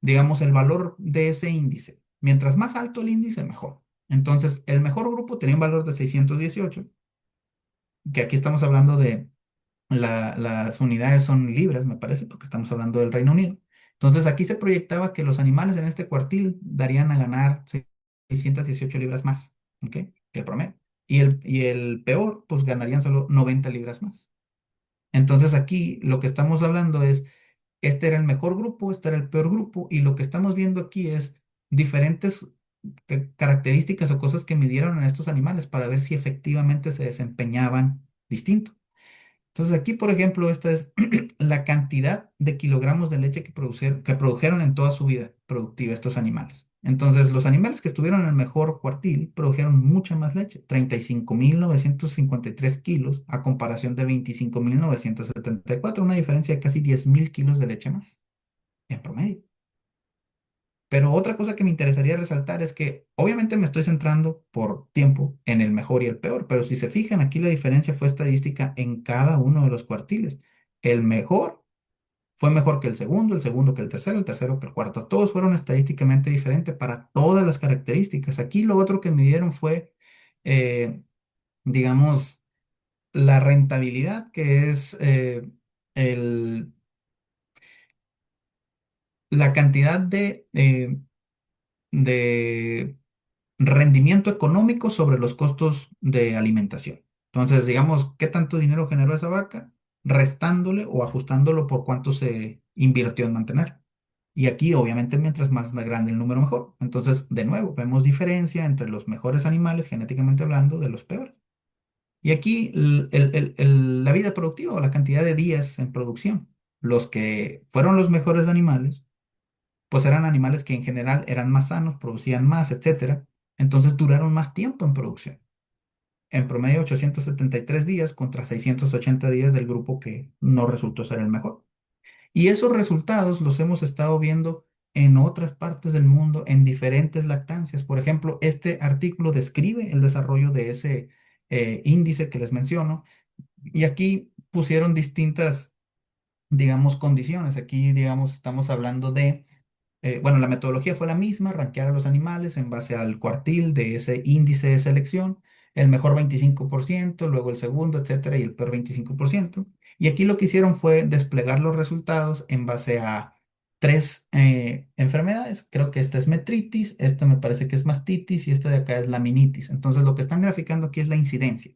digamos, el valor de ese índice. Mientras más alto el índice, mejor. Entonces, el mejor grupo tenía un valor de 618, que aquí estamos hablando de las unidades son libras, me parece, porque estamos hablando del Reino Unido. Entonces aquí se proyectaba que los animales en este cuartil darían a ganar 618 libras más, ¿ok? Que el promedio. Y el peor, pues ganarían solo 90 libras más. Entonces aquí lo que estamos hablando es, este era el mejor grupo, este era el peor grupo, y lo que estamos viendo aquí es diferentes características o cosas que midieron en estos animales para ver si efectivamente se desempeñaban distinto. Entonces aquí, por ejemplo, esta es la cantidad de kilogramos de leche que produjeron en toda su vida productiva estos animales. Entonces, los animales que estuvieron en el mejor cuartil produjeron mucha más leche, 35.953 kilos a comparación de 25.974, una diferencia de casi 10.000 kilos de leche más en promedio. Pero otra cosa que me interesaría resaltar es que obviamente me estoy centrando por tiempo en el mejor y el peor, pero si se fijan aquí la diferencia fue estadística en cada uno de los cuartiles. El mejor fue mejor que el segundo que el tercero que el cuarto. Todos fueron estadísticamente diferentes para todas las características. Aquí lo otro que midieron fue, eh, digamos, la rentabilidad, que es el- la cantidad de rendimiento económico sobre los costos de alimentación. Entonces, digamos, ¿qué tanto dinero generó esa vaca? Restándole o ajustándolo por cuánto se invirtió en mantener. Y aquí, obviamente, mientras más grande el número, mejor. Entonces, de nuevo, vemos diferencia entre los mejores animales, genéticamente hablando, de los peores. Y aquí la vida productiva o la cantidad de días en producción. Los que fueron los mejores animales pues eran animales que en general eran más sanos, producían más, etcétera. Entonces duraron más tiempo en producción. En promedio 873 días contra 680 días del grupo que no resultó ser el mejor. Y esos resultados los hemos estado viendo en otras partes del mundo, en diferentes lactancias. Por ejemplo, este artículo describe el desarrollo de ese índice que les menciono. Y aquí pusieron distintas, digamos, condiciones. Aquí, digamos, estamos hablando de bueno, la metodología fue la misma, rankear a los animales en base al cuartil de ese índice de selección, el mejor 25%, luego el segundo, etcétera, y el peor 25%. Y aquí lo que hicieron fue desplegar los resultados en base a tres enfermedades. Creo que esta es metritis, esta me parece que es mastitis y esta de acá es laminitis. Entonces, lo que están graficando aquí es la incidencia.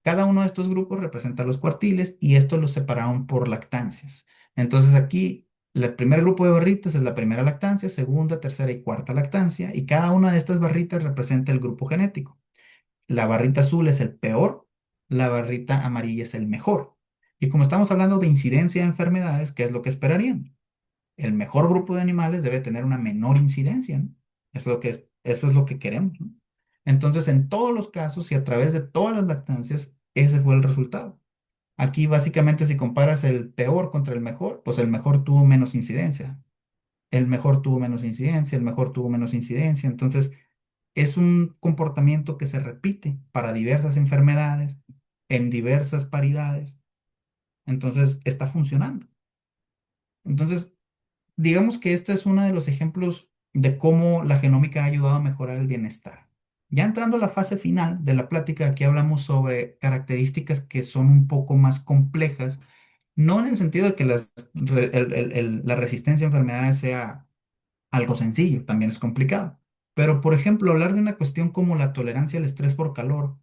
Cada uno de estos grupos representa los cuartiles y estos los separaron por lactancias. Entonces aquí el primer grupo de barritas es la primera lactancia, segunda, tercera y cuarta lactancia y cada una de estas barritas representa el grupo genético. La barrita azul es el peor, la barrita amarilla es el mejor. Y como estamos hablando de incidencia de enfermedades, ¿qué es lo que esperarían? El mejor grupo de animales debe tener una menor incidencia, ¿no? Eso es lo que queremos, ¿no? Entonces, en todos los casos y a través de todas las lactancias, ese fue el resultado. Aquí, básicamente, si comparas el peor contra el mejor, pues el mejor tuvo menos incidencia. El mejor tuvo menos incidencia, el mejor tuvo menos incidencia. Entonces, es un comportamiento que se repite para diversas enfermedades, en diversas paridades. Entonces, está funcionando. Entonces, digamos que este es uno de los ejemplos de cómo la genómica ha ayudado a mejorar el bienestar. Ya entrando a la fase final de la plática, aquí hablamos sobre características que son un poco más complejas, no en el sentido de que la resistencia a enfermedades sea algo sencillo, también es complicado. Pero, por ejemplo, hablar de una cuestión como la tolerancia al estrés por calor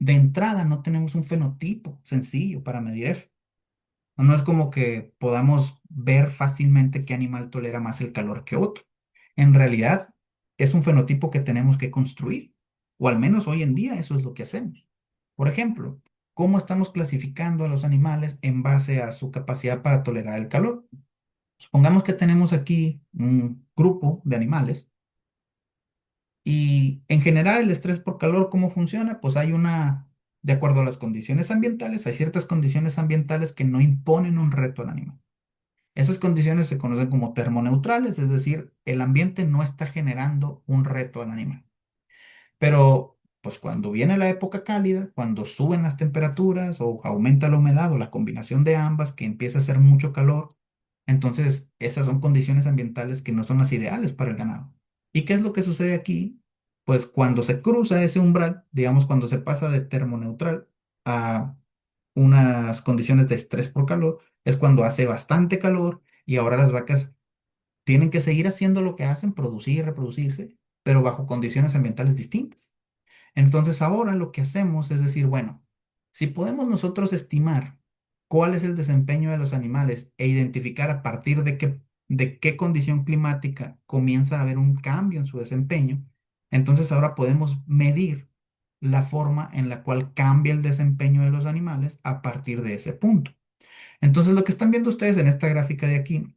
de entrada no tenemos un fenotipo sencillo para medir eso. No es como que podamos ver fácilmente qué animal tolera más el calor que otro. En realidad, es un fenotipo que tenemos que construir, o al menos hoy en día eso es lo que hacemos. Por ejemplo, ¿cómo estamos clasificando a los animales en base a su capacidad para tolerar el calor? Supongamos que tenemos aquí un grupo de animales y en general el estrés por calor, ¿cómo funciona? Pues de acuerdo a las condiciones ambientales, hay ciertas condiciones ambientales que no imponen un reto al animal. Esas condiciones se conocen como termoneutrales, es decir, el ambiente no está generando un reto al animal. Pero, pues cuando viene la época cálida, cuando suben las temperaturas o aumenta la humedad o la combinación de ambas, que empieza a hacer mucho calor, entonces esas son condiciones ambientales que no son las ideales para el ganado. ¿Y qué es lo que sucede aquí? Pues cuando se cruza ese umbral, digamos cuando se pasa de termoneutral a unas condiciones de estrés por calor, es cuando hace bastante calor y ahora las vacas tienen que seguir haciendo lo que hacen, producir y reproducirse, pero bajo condiciones ambientales distintas. Entonces ahora lo que hacemos es decir, bueno, si podemos nosotros estimar cuál es el desempeño de los animales e identificar a partir de qué condición climática comienza a haber un cambio en su desempeño, entonces ahora podemos medir la forma en la cual cambia el desempeño de los animales a partir de ese punto. Entonces lo que están viendo ustedes en esta gráfica de aquí,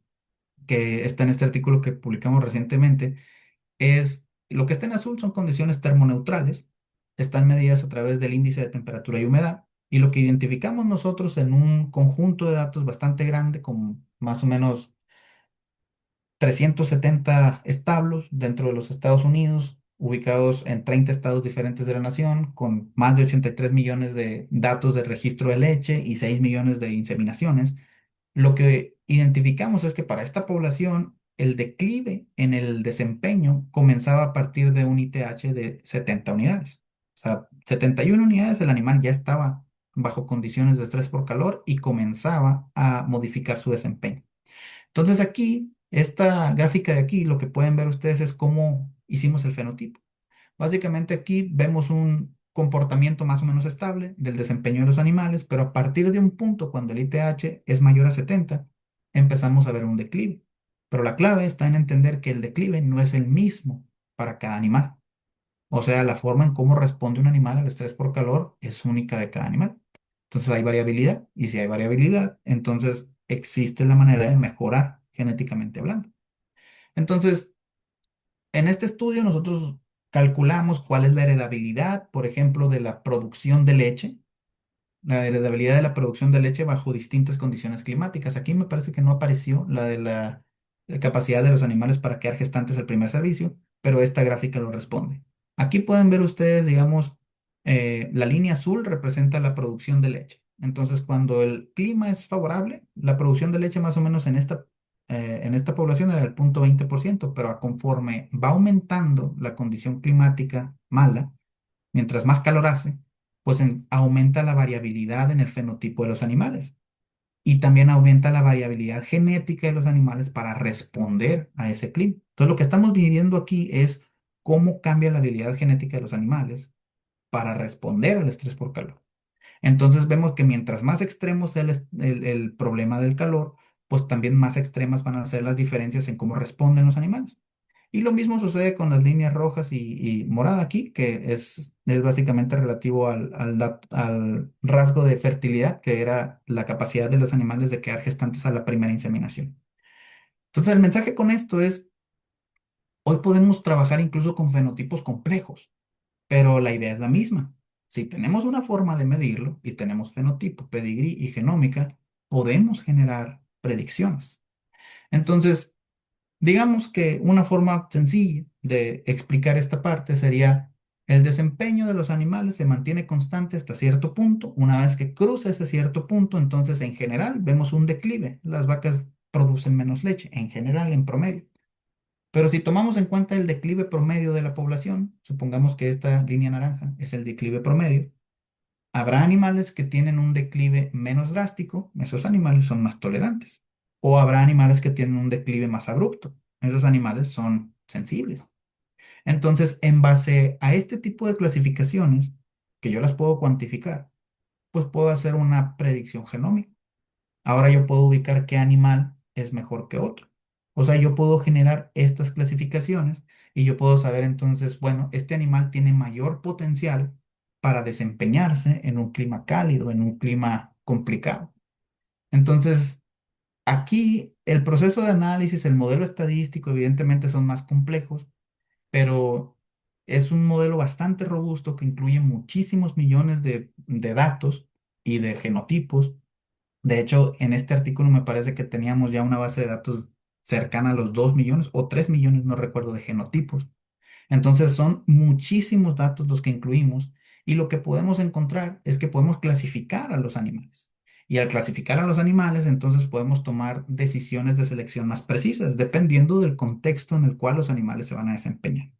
que está en este artículo que publicamos recientemente, es lo que está en azul son condiciones termoneutrales, están medidas a través del índice de temperatura y humedad, y lo que identificamos nosotros en un conjunto de datos bastante grande, con más o menos 370 establos dentro de los Estados Unidos, ubicados en 30 estados diferentes de la nación, con más de 83 millones de datos de registro de leche y 6 millones de inseminaciones. Lo que identificamos es que para esta población el declive en el desempeño comenzaba a partir de un ITH de 70 unidades. O sea, 71 unidades el animal ya estaba bajo condiciones de estrés por calor y comenzaba a modificar su desempeño. Entonces aquí, esta gráfica de aquí, lo que pueden ver ustedes es cómo hicimos el fenotipo. Básicamente aquí vemos un comportamiento más o menos estable del desempeño de los animales, pero a partir de un punto, cuando el ITH es mayor a 70, empezamos a ver un declive. Pero la clave está en entender que el declive no es el mismo para cada animal. O sea, la forma en cómo responde un animal al estrés por calor es única de cada animal. Entonces hay variabilidad, y si hay variabilidad, entonces existe la manera de mejorar genéticamente hablando. Entonces, en este estudio nosotros calculamos cuál es la heredabilidad, por ejemplo, de la producción de leche, la heredabilidad de la producción de leche bajo distintas condiciones climáticas. Aquí me parece que no apareció la de la capacidad de los animales para quedar gestantes al primer servicio, pero esta gráfica lo responde. Aquí pueden ver ustedes, digamos, la línea azul representa la producción de leche. Entonces, cuando el clima es favorable, la producción de leche más o menos en esta población era el 0,20%, pero conforme va aumentando la condición climática mala, mientras más calor hace, pues aumenta la variabilidad en el fenotipo de los animales y también aumenta la variabilidad genética de los animales para responder a ese clima. Entonces, lo que estamos midiendo aquí es cómo cambia la habilidad genética de los animales para responder al estrés por calor. Entonces, vemos que mientras más extremo sea el problema del calor, pues también más extremas van a ser las diferencias en cómo responden los animales. Y lo mismo sucede con las líneas rojas y morada aquí, que es básicamente relativo al rasgo de fertilidad, que era la capacidad de los animales de quedar gestantes a la primera inseminación. Entonces, el mensaje con esto es, hoy podemos trabajar incluso con fenotipos complejos, pero la idea es la misma. Si tenemos una forma de medirlo y tenemos fenotipo, pedigrí y genómica, podemos generar predicciones. Entonces, digamos que una forma sencilla de explicar esta parte sería el desempeño de los animales se mantiene constante hasta cierto punto. Una vez que cruza ese cierto punto, entonces en general vemos un declive. Las vacas producen menos leche, en general, en promedio. Pero si tomamos en cuenta el declive promedio de la población, supongamos que esta línea naranja es el declive promedio, habrá animales que tienen un declive menos drástico, esos animales son más tolerantes. O habrá animales que tienen un declive más abrupto, esos animales son sensibles. Entonces, en base a este tipo de clasificaciones, que yo las puedo cuantificar, pues puedo hacer una predicción genómica. Ahora yo puedo ubicar qué animal es mejor que otro. O sea, yo puedo generar estas clasificaciones y yo puedo saber entonces, bueno, este animal tiene mayor potencial para desempeñarse en un clima cálido, en un clima complicado. Entonces, aquí el proceso de análisis, el modelo estadístico, evidentemente son más complejos, pero es un modelo bastante robusto que incluye muchísimos millones de datos y de genotipos. De hecho, en este artículo me parece que teníamos ya una base de datos cercana a los 2 millones o 3 millones, no recuerdo, de genotipos. Entonces son muchísimos datos los que incluimos y lo que podemos encontrar es que podemos clasificar a los animales. Y al clasificar a los animales, entonces podemos tomar decisiones de selección más precisas, dependiendo del contexto en el cual los animales se van a desempeñar.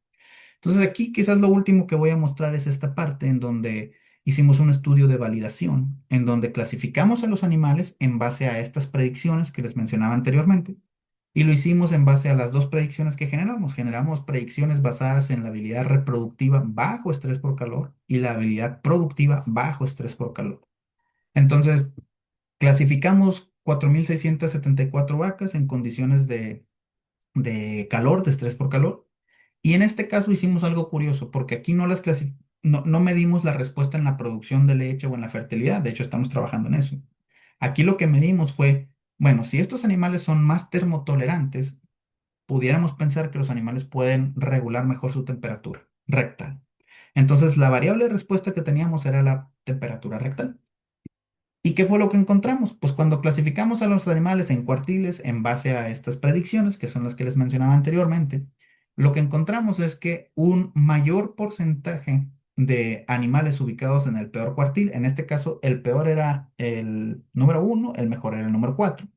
Entonces aquí quizás lo último que voy a mostrar es esta parte en donde hicimos un estudio de validación, en donde clasificamos a los animales en base a estas predicciones que les mencionaba anteriormente. Y lo hicimos en base a las dos predicciones que generamos. Generamos predicciones basadas en la habilidad reproductiva bajo estrés por calor y la habilidad productiva bajo estrés por calor. Entonces, clasificamos 4.674 vacas en condiciones de calor, de estrés por calor. Y en este caso hicimos algo curioso, porque aquí no medimos la respuesta en la producción de leche o en la fertilidad. De hecho, estamos trabajando en eso. Aquí lo que medimos fue, bueno, si estos animales son más termotolerantes, pudiéramos pensar que los animales pueden regular mejor su temperatura rectal. Entonces, la variable de respuesta que teníamos era la temperatura rectal. ¿Y qué fue lo que encontramos? Pues cuando clasificamos a los animales en cuartiles en base a estas predicciones, que son las que les mencionaba anteriormente, lo que encontramos es que un mayor porcentaje de animales ubicados en el peor cuartil, en este caso el peor era el número uno, el mejor era el número cuatro.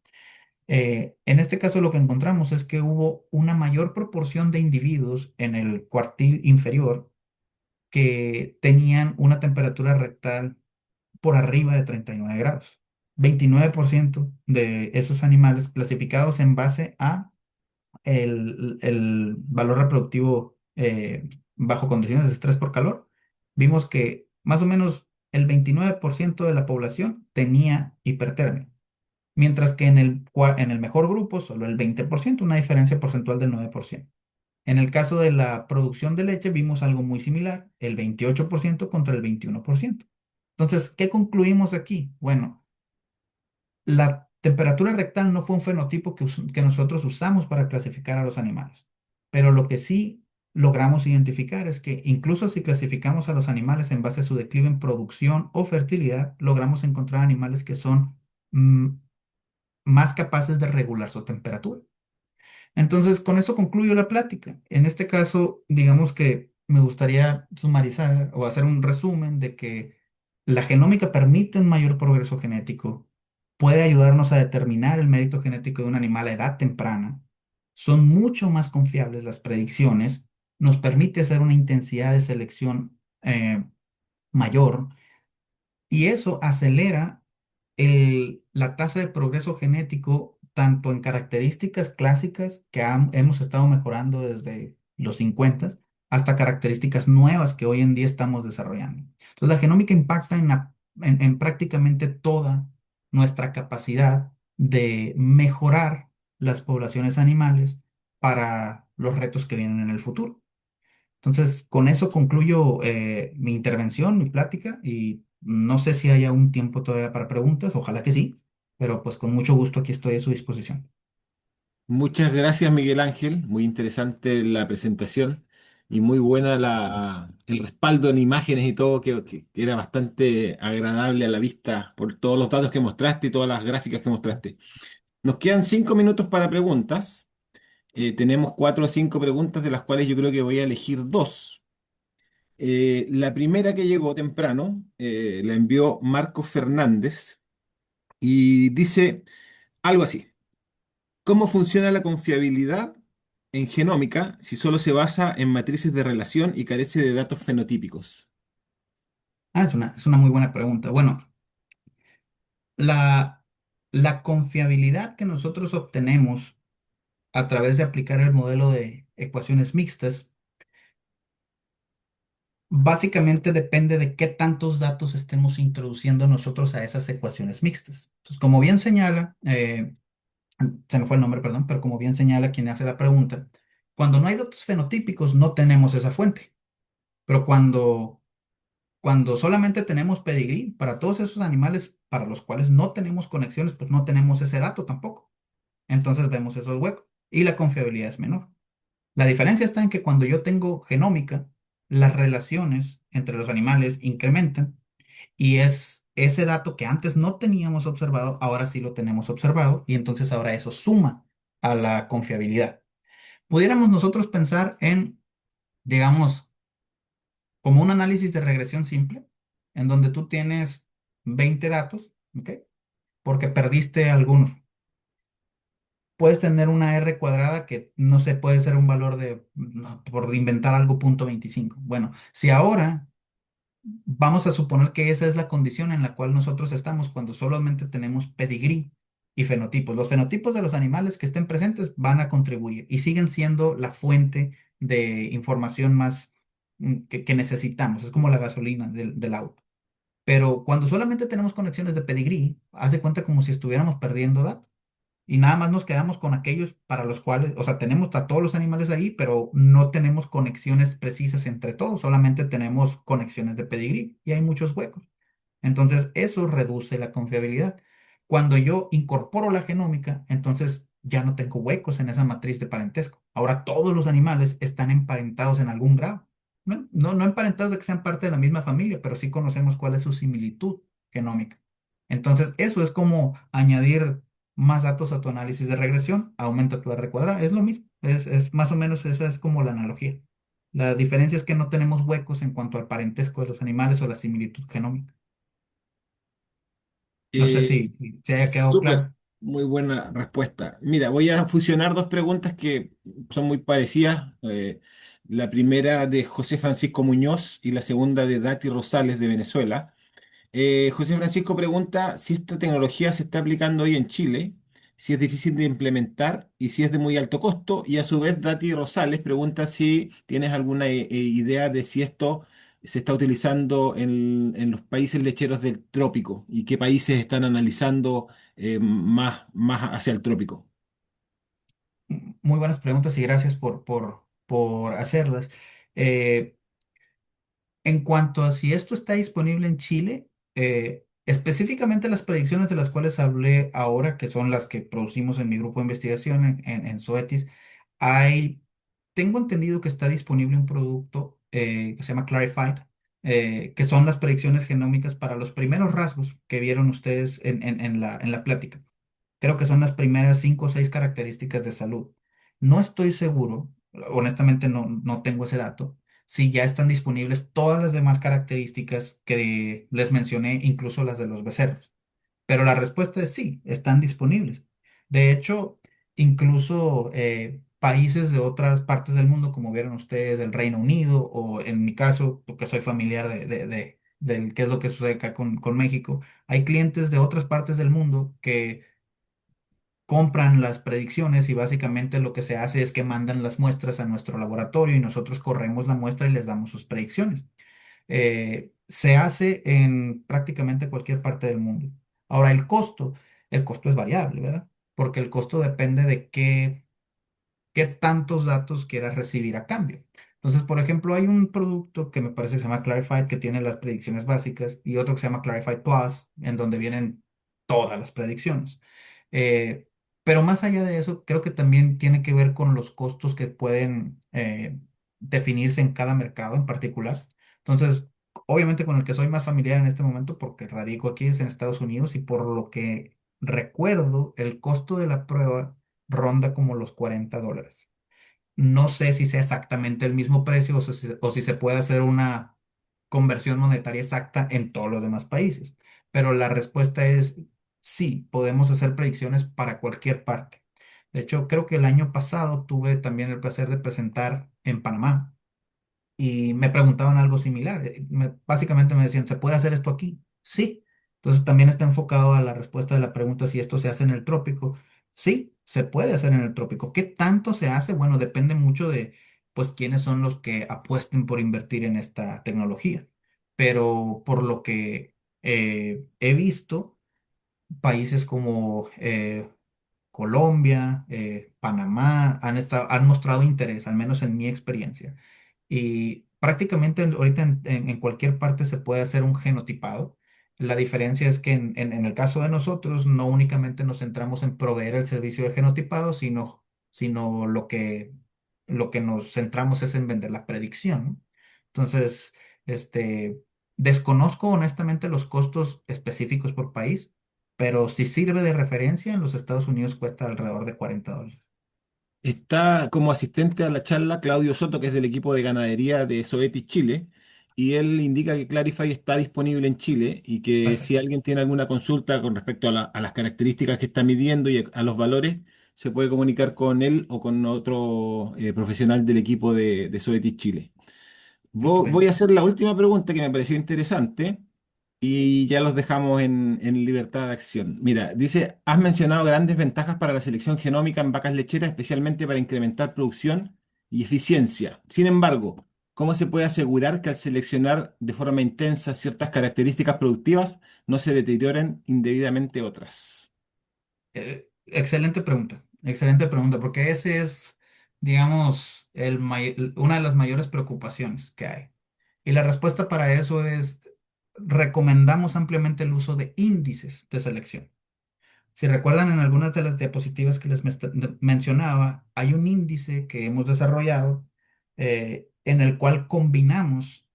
En este caso lo que encontramos es que hubo una mayor proporción de individuos en el cuartil inferior que tenían una temperatura rectal por arriba de 39 grados. 29% de esos animales clasificados en base a el valor reproductivo bajo condiciones de estrés por calor, vimos que más o menos el 29% de la población tenía hipertermia, mientras que en el mejor grupo solo el 20%, una diferencia porcentual del 9%. En el caso de la producción de leche vimos algo muy similar, el 28% contra el 21%. Entonces, ¿qué concluimos aquí? Bueno, la temperatura rectal no fue un fenotipo que nosotros usamos para clasificar a los animales, pero lo que sí logramos identificar es que incluso si clasificamos a los animales en base a su declive en producción o fertilidad, logramos encontrar animales que son mm, más capaces de regular su temperatura. Entonces, con eso concluyo la plática. En este caso, digamos que me gustaría sumarizar o hacer un resumen de que la genómica permite un mayor progreso genético, puede ayudarnos a determinar el mérito genético de un animal a edad temprana, son mucho más confiables las predicciones, nos permite hacer una intensidad de selección mayor y eso acelera la tasa de progreso genético tanto en características clásicas que hemos estado mejorando desde los 50 hasta características nuevas que hoy en día estamos desarrollando. Entonces, la genómica impacta en prácticamente toda nuestra capacidad de mejorar las poblaciones animales para los retos que vienen en el futuro. Entonces, con eso concluyo mi intervención, mi plática, y no sé si haya un tiempo todavía para preguntas, ojalá que sí, pero pues con mucho gusto aquí estoy a su disposición. Muchas gracias, Miguel Ángel. Muy interesante la presentación y muy buena el respaldo en imágenes y todo, que era bastante agradable a la vista por todos los datos que mostraste y todas las gráficas que mostraste. Nos quedan 5 minutos para preguntas. Tenemos 4 o 5 preguntas, de las cuales yo creo que voy a elegir dos. La primera que llegó temprano la envió Marco Fernández y dice algo así. ¿Cómo funciona la confiabilidad en genómica si solo se basa en matrices de relación y carece de datos fenotípicos? Es una muy buena pregunta. Bueno, la, la confiabilidad que nosotros obtenemos a través de aplicar el modelo de ecuaciones mixtas Básicamente depende de qué tantos datos estemos introduciendo nosotros a esas ecuaciones mixtas. Entonces, como bien señala, se me fue el nombre, perdón, pero como bien señala quien hace la pregunta, cuando no hay datos fenotípicos no tenemos esa fuente, pero cuando solamente tenemos pedigrí para todos esos animales para los cuales no tenemos conexiones, pues no tenemos ese dato tampoco. Entonces vemos esos huecos y la confiabilidad es menor. La diferencia está en que cuando yo tengo genómica, las relaciones entre los animales incrementan y es ese dato que antes no teníamos observado, ahora sí lo tenemos observado y entonces ahora eso suma a la confiabilidad. Pudiéramos nosotros pensar en, digamos, como un análisis de regresión simple, en donde tú tienes 20 datos, ¿ok? Porque perdiste algunos. Puedes tener una R cuadrada que no sé, puede ser un valor de, no, por inventar algo, 0,25. Bueno, si ahora vamos a suponer que esa es la condición en la cual nosotros estamos cuando solamente tenemos pedigrí y fenotipos. Los fenotipos de los animales que estén presentes van a contribuir y siguen siendo la fuente de información más que necesitamos. Es como la gasolina del auto. Pero cuando solamente tenemos conexiones de pedigrí, haz de cuenta como si estuviéramos perdiendo datos y nada más nos quedamos con aquellos para los cuales, o sea, tenemos a todos los animales ahí, pero no tenemos conexiones precisas entre todos, solamente tenemos conexiones de pedigrí y hay muchos huecos. Entonces, eso reduce la confiabilidad. Cuando yo incorporo la genómica, entonces ya no tengo huecos en esa matriz de parentesco. Ahora todos los animales están emparentados en algún grado. No emparentados de que sean parte de la misma familia, pero sí conocemos cuál es su similitud genómica. Entonces, eso es como añadir más datos a tu análisis de regresión, aumenta tu R cuadrada. Es lo mismo. Es más o menos esa es como la analogía. La diferencia es que no tenemos huecos en cuanto al parentesco de los animales o la similitud genómica. No sé Eh, si se haya quedado Súper, claro. muy buena respuesta. Mira, voy a fusionar dos preguntas que son muy parecidas. La primera de José Francisco Muñoz y la segunda de Dati Rosales de Venezuela. José Francisco pregunta si esta tecnología se está aplicando hoy en Chile, si es difícil de implementar y si es de muy alto costo. Y a su vez, Dati Rosales pregunta si tienes alguna idea de si esto se está utilizando en los países lecheros del trópico y qué países están analizando más hacia el trópico. Muy buenas preguntas y gracias por hacerlas. Eh, en cuanto a si esto está disponible en Chile, específicamente las predicciones de las cuales hablé ahora, que son las que producimos en mi grupo de investigación en Zoetis, hay, tengo entendido que está disponible un producto que se llama Clarified, que son las predicciones genómicas para los primeros rasgos que vieron ustedes en la plática. Creo que son las primeras 5 o 6 características de salud. No estoy seguro, honestamente no tengo ese dato, si ya están disponibles todas las demás características que les mencioné, incluso las de los becerros. Pero la respuesta es sí, están disponibles. De hecho, incluso países de otras partes del mundo, como vieron ustedes, del Reino Unido, o en mi caso, porque soy familiar del qué es lo que sucede acá con México, hay clientes de otras partes del mundo que compran las predicciones y básicamente lo que se hace es que mandan las muestras a nuestro laboratorio y nosotros corremos la muestra y les damos sus predicciones. Se hace en prácticamente cualquier parte del mundo. Ahora, el costo es variable, ¿verdad? Porque el costo depende de qué tantos datos quieras recibir a cambio. Entonces, por ejemplo, hay un producto que me parece que se llama Clarified, que tiene las predicciones básicas, y otro que se llama Clarified Plus, en donde vienen todas las predicciones. Eh, pero más allá de eso, creo que también tiene que ver con los costos que pueden definirse en cada mercado en particular. Entonces, obviamente con el que soy más familiar en este momento, porque radico aquí, es en Estados Unidos, y por lo que recuerdo, el costo de la prueba ronda como los $40. No sé si sea exactamente el mismo precio o si se puede hacer una conversión monetaria exacta en todos los demás países, pero la respuesta es sí, podemos hacer predicciones para cualquier parte. De hecho, creo que el año pasado tuve también el placer de presentar en Panamá y me preguntaban algo similar. Básicamente me decían, ¿se puede hacer esto aquí? Sí. Entonces también está enfocado a la respuesta de la pregunta si esto se hace en el trópico. Sí, se puede hacer en el trópico. ¿Qué tanto se hace? Bueno, depende mucho de, pues quiénes son los que apuesten por invertir en esta tecnología. Pero por lo que he visto, países como Colombia, Panamá han mostrado interés, al menos en mi experiencia. Y prácticamente ahorita en cualquier parte se puede hacer un genotipado. La diferencia es que en el caso de nosotros no únicamente nos centramos en proveer el servicio de genotipado, sino lo que nos centramos es en vender la predicción, ¿no? Entonces, este, desconozco honestamente los costos específicos por país, pero si sirve de referencia, en los Estados Unidos cuesta alrededor de $40. Está como asistente a la charla Claudio Soto, que es del equipo de ganadería de Zoetis Chile, y él indica que Clarify está disponible en Chile y que si Perfecto. alguien tiene alguna consulta con respecto a las características que está midiendo y a los valores, se puede comunicar con él o con otro profesional del equipo de Zoetis Chile. Voy a Estupendo. hacer la última pregunta que me pareció interesante y ya los dejamos en libertad de acción. Mira, dice, has mencionado grandes ventajas para la selección genómica en vacas lecheras, especialmente para incrementar producción y eficiencia. Sin embargo, ¿cómo se puede asegurar que al seleccionar de forma intensa ciertas características productivas no se deterioren indebidamente otras? Excelente pregunta, porque ese es, digamos, una de las mayores preocupaciones que hay. Y la respuesta para eso es, recomendamos ampliamente el uso de índices de selección. Si recuerdan en algunas de las diapositivas que mencionaba, hay un índice que hemos desarrollado en el cual combinamos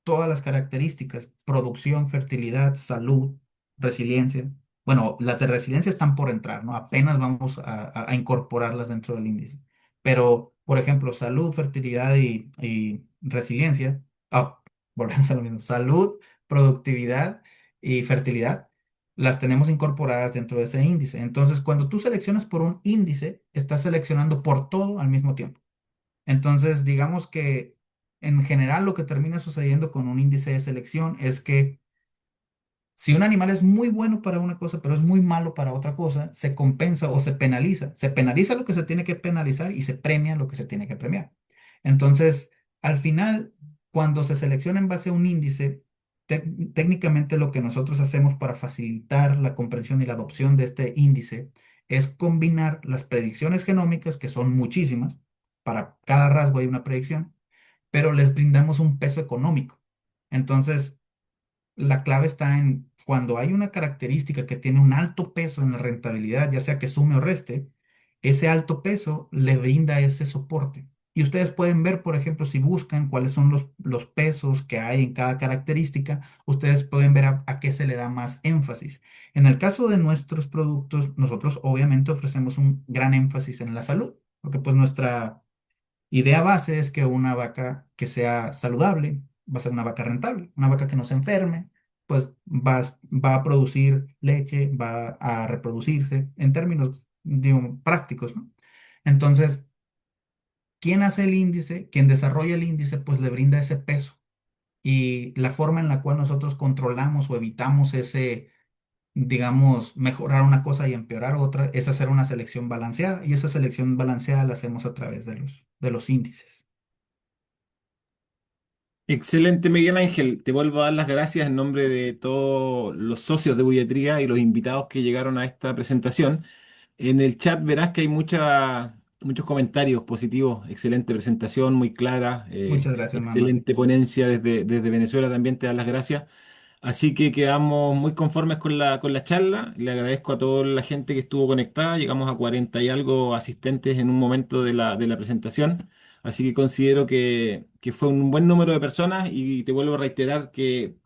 todas las características, producción, fertilidad, salud, resiliencia. Bueno, las de resiliencia están por entrar, ¿no? Apenas vamos a incorporarlas dentro del índice. Pero, por ejemplo, salud, fertilidad y resiliencia, volvemos a lo mismo, salud, productividad y fertilidad, las tenemos incorporadas dentro de ese índice. Entonces, cuando tú seleccionas por un índice, estás seleccionando por todo al mismo tiempo. Entonces, digamos que en general lo que termina sucediendo con un índice de selección es que si un animal es muy bueno para una cosa, pero es muy malo para otra cosa, se compensa o se penaliza. Se penaliza lo que se tiene que penalizar y se premia lo que se tiene que premiar. Entonces, al final, cuando se selecciona en base a un índice, técnicamente lo que nosotros hacemos para facilitar la comprensión y la adopción de este índice es combinar las predicciones genómicas, que son muchísimas, para cada rasgo hay una predicción, pero les brindamos un peso económico. Entonces, la clave está en cuando hay una característica que tiene un alto peso en la rentabilidad, ya sea que sume o reste, ese alto peso le brinda ese soporte. Y ustedes pueden ver, por ejemplo, si buscan cuáles son los pesos que hay en cada característica, ustedes pueden ver a qué se le da más énfasis. En el caso de nuestros productos, nosotros obviamente ofrecemos un gran énfasis en la salud, porque pues nuestra idea base es que una vaca que sea saludable va a ser una vaca rentable, una vaca que no se enferme, pues va a producir leche, va a reproducirse en términos, digo, prácticos, ¿no? Entonces, quien hace el índice, quien desarrolla el índice, pues le brinda ese peso. Y la forma en la cual nosotros controlamos o evitamos ese, digamos, mejorar una cosa y empeorar otra, es hacer una selección balanceada. Y esa selección balanceada la hacemos a través de los índices. Excelente, Miguel Ángel. Te vuelvo a dar las gracias en nombre de todos los socios de Bulletría y los invitados que llegaron a esta presentación. En el chat verás que hay muchos comentarios positivos. Excelente presentación, muy clara. Muchas gracias, Manuel. Excelente ponencia desde Venezuela. También te das las gracias. Así que quedamos muy conformes con la charla. Le agradezco a toda la gente que estuvo conectada. Llegamos a 40 y algo asistentes en un momento de la presentación. Así que considero que fue un buen número de personas y te vuelvo a reiterar que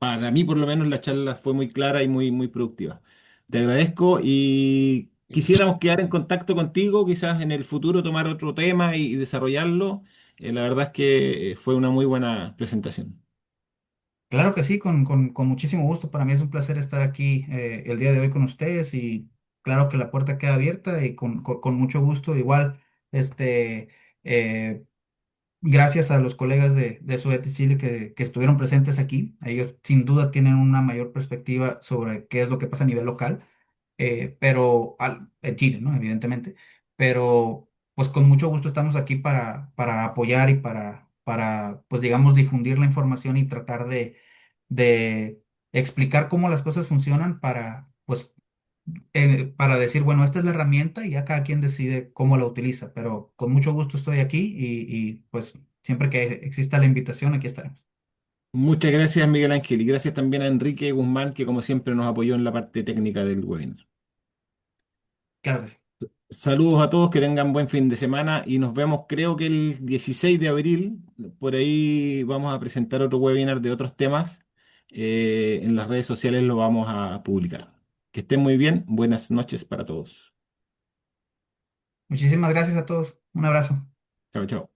para mí por lo menos la charla fue muy clara y muy productiva. Te agradezco y quisiéramos quedar en contacto contigo, quizás en el futuro tomar otro tema y desarrollarlo. La verdad es que fue una muy buena presentación. Claro que sí, con muchísimo gusto. Para mí es un placer estar aquí el día de hoy con ustedes y claro que la puerta queda abierta y con mucho gusto. Igual, este, eh, gracias a los colegas de Sudete Chile que estuvieron presentes aquí. Ellos sin duda tienen una mayor perspectiva sobre qué es lo que pasa a nivel local, pero en Chile, ¿no? Evidentemente. Pero pues con mucho gusto estamos aquí para apoyar y pues digamos, difundir la información y tratar de explicar cómo las cosas funcionan para decir, bueno, esta es la herramienta y ya cada quien decide cómo la utiliza, pero con mucho gusto estoy aquí pues siempre que exista la invitación, aquí estaremos. Muchas gracias, Miguel Ángel, y gracias también a Enrique Guzmán, que como siempre nos apoyó en la parte técnica del webinar. Claro que sí. Saludos a todos, que tengan buen fin de semana y nos vemos creo que el 16 de abril. Por ahí vamos a presentar otro webinar de otros temas. En las redes sociales lo vamos a publicar. Que estén muy bien. Buenas noches para todos. Muchísimas gracias a todos. Un abrazo. Chao, chao.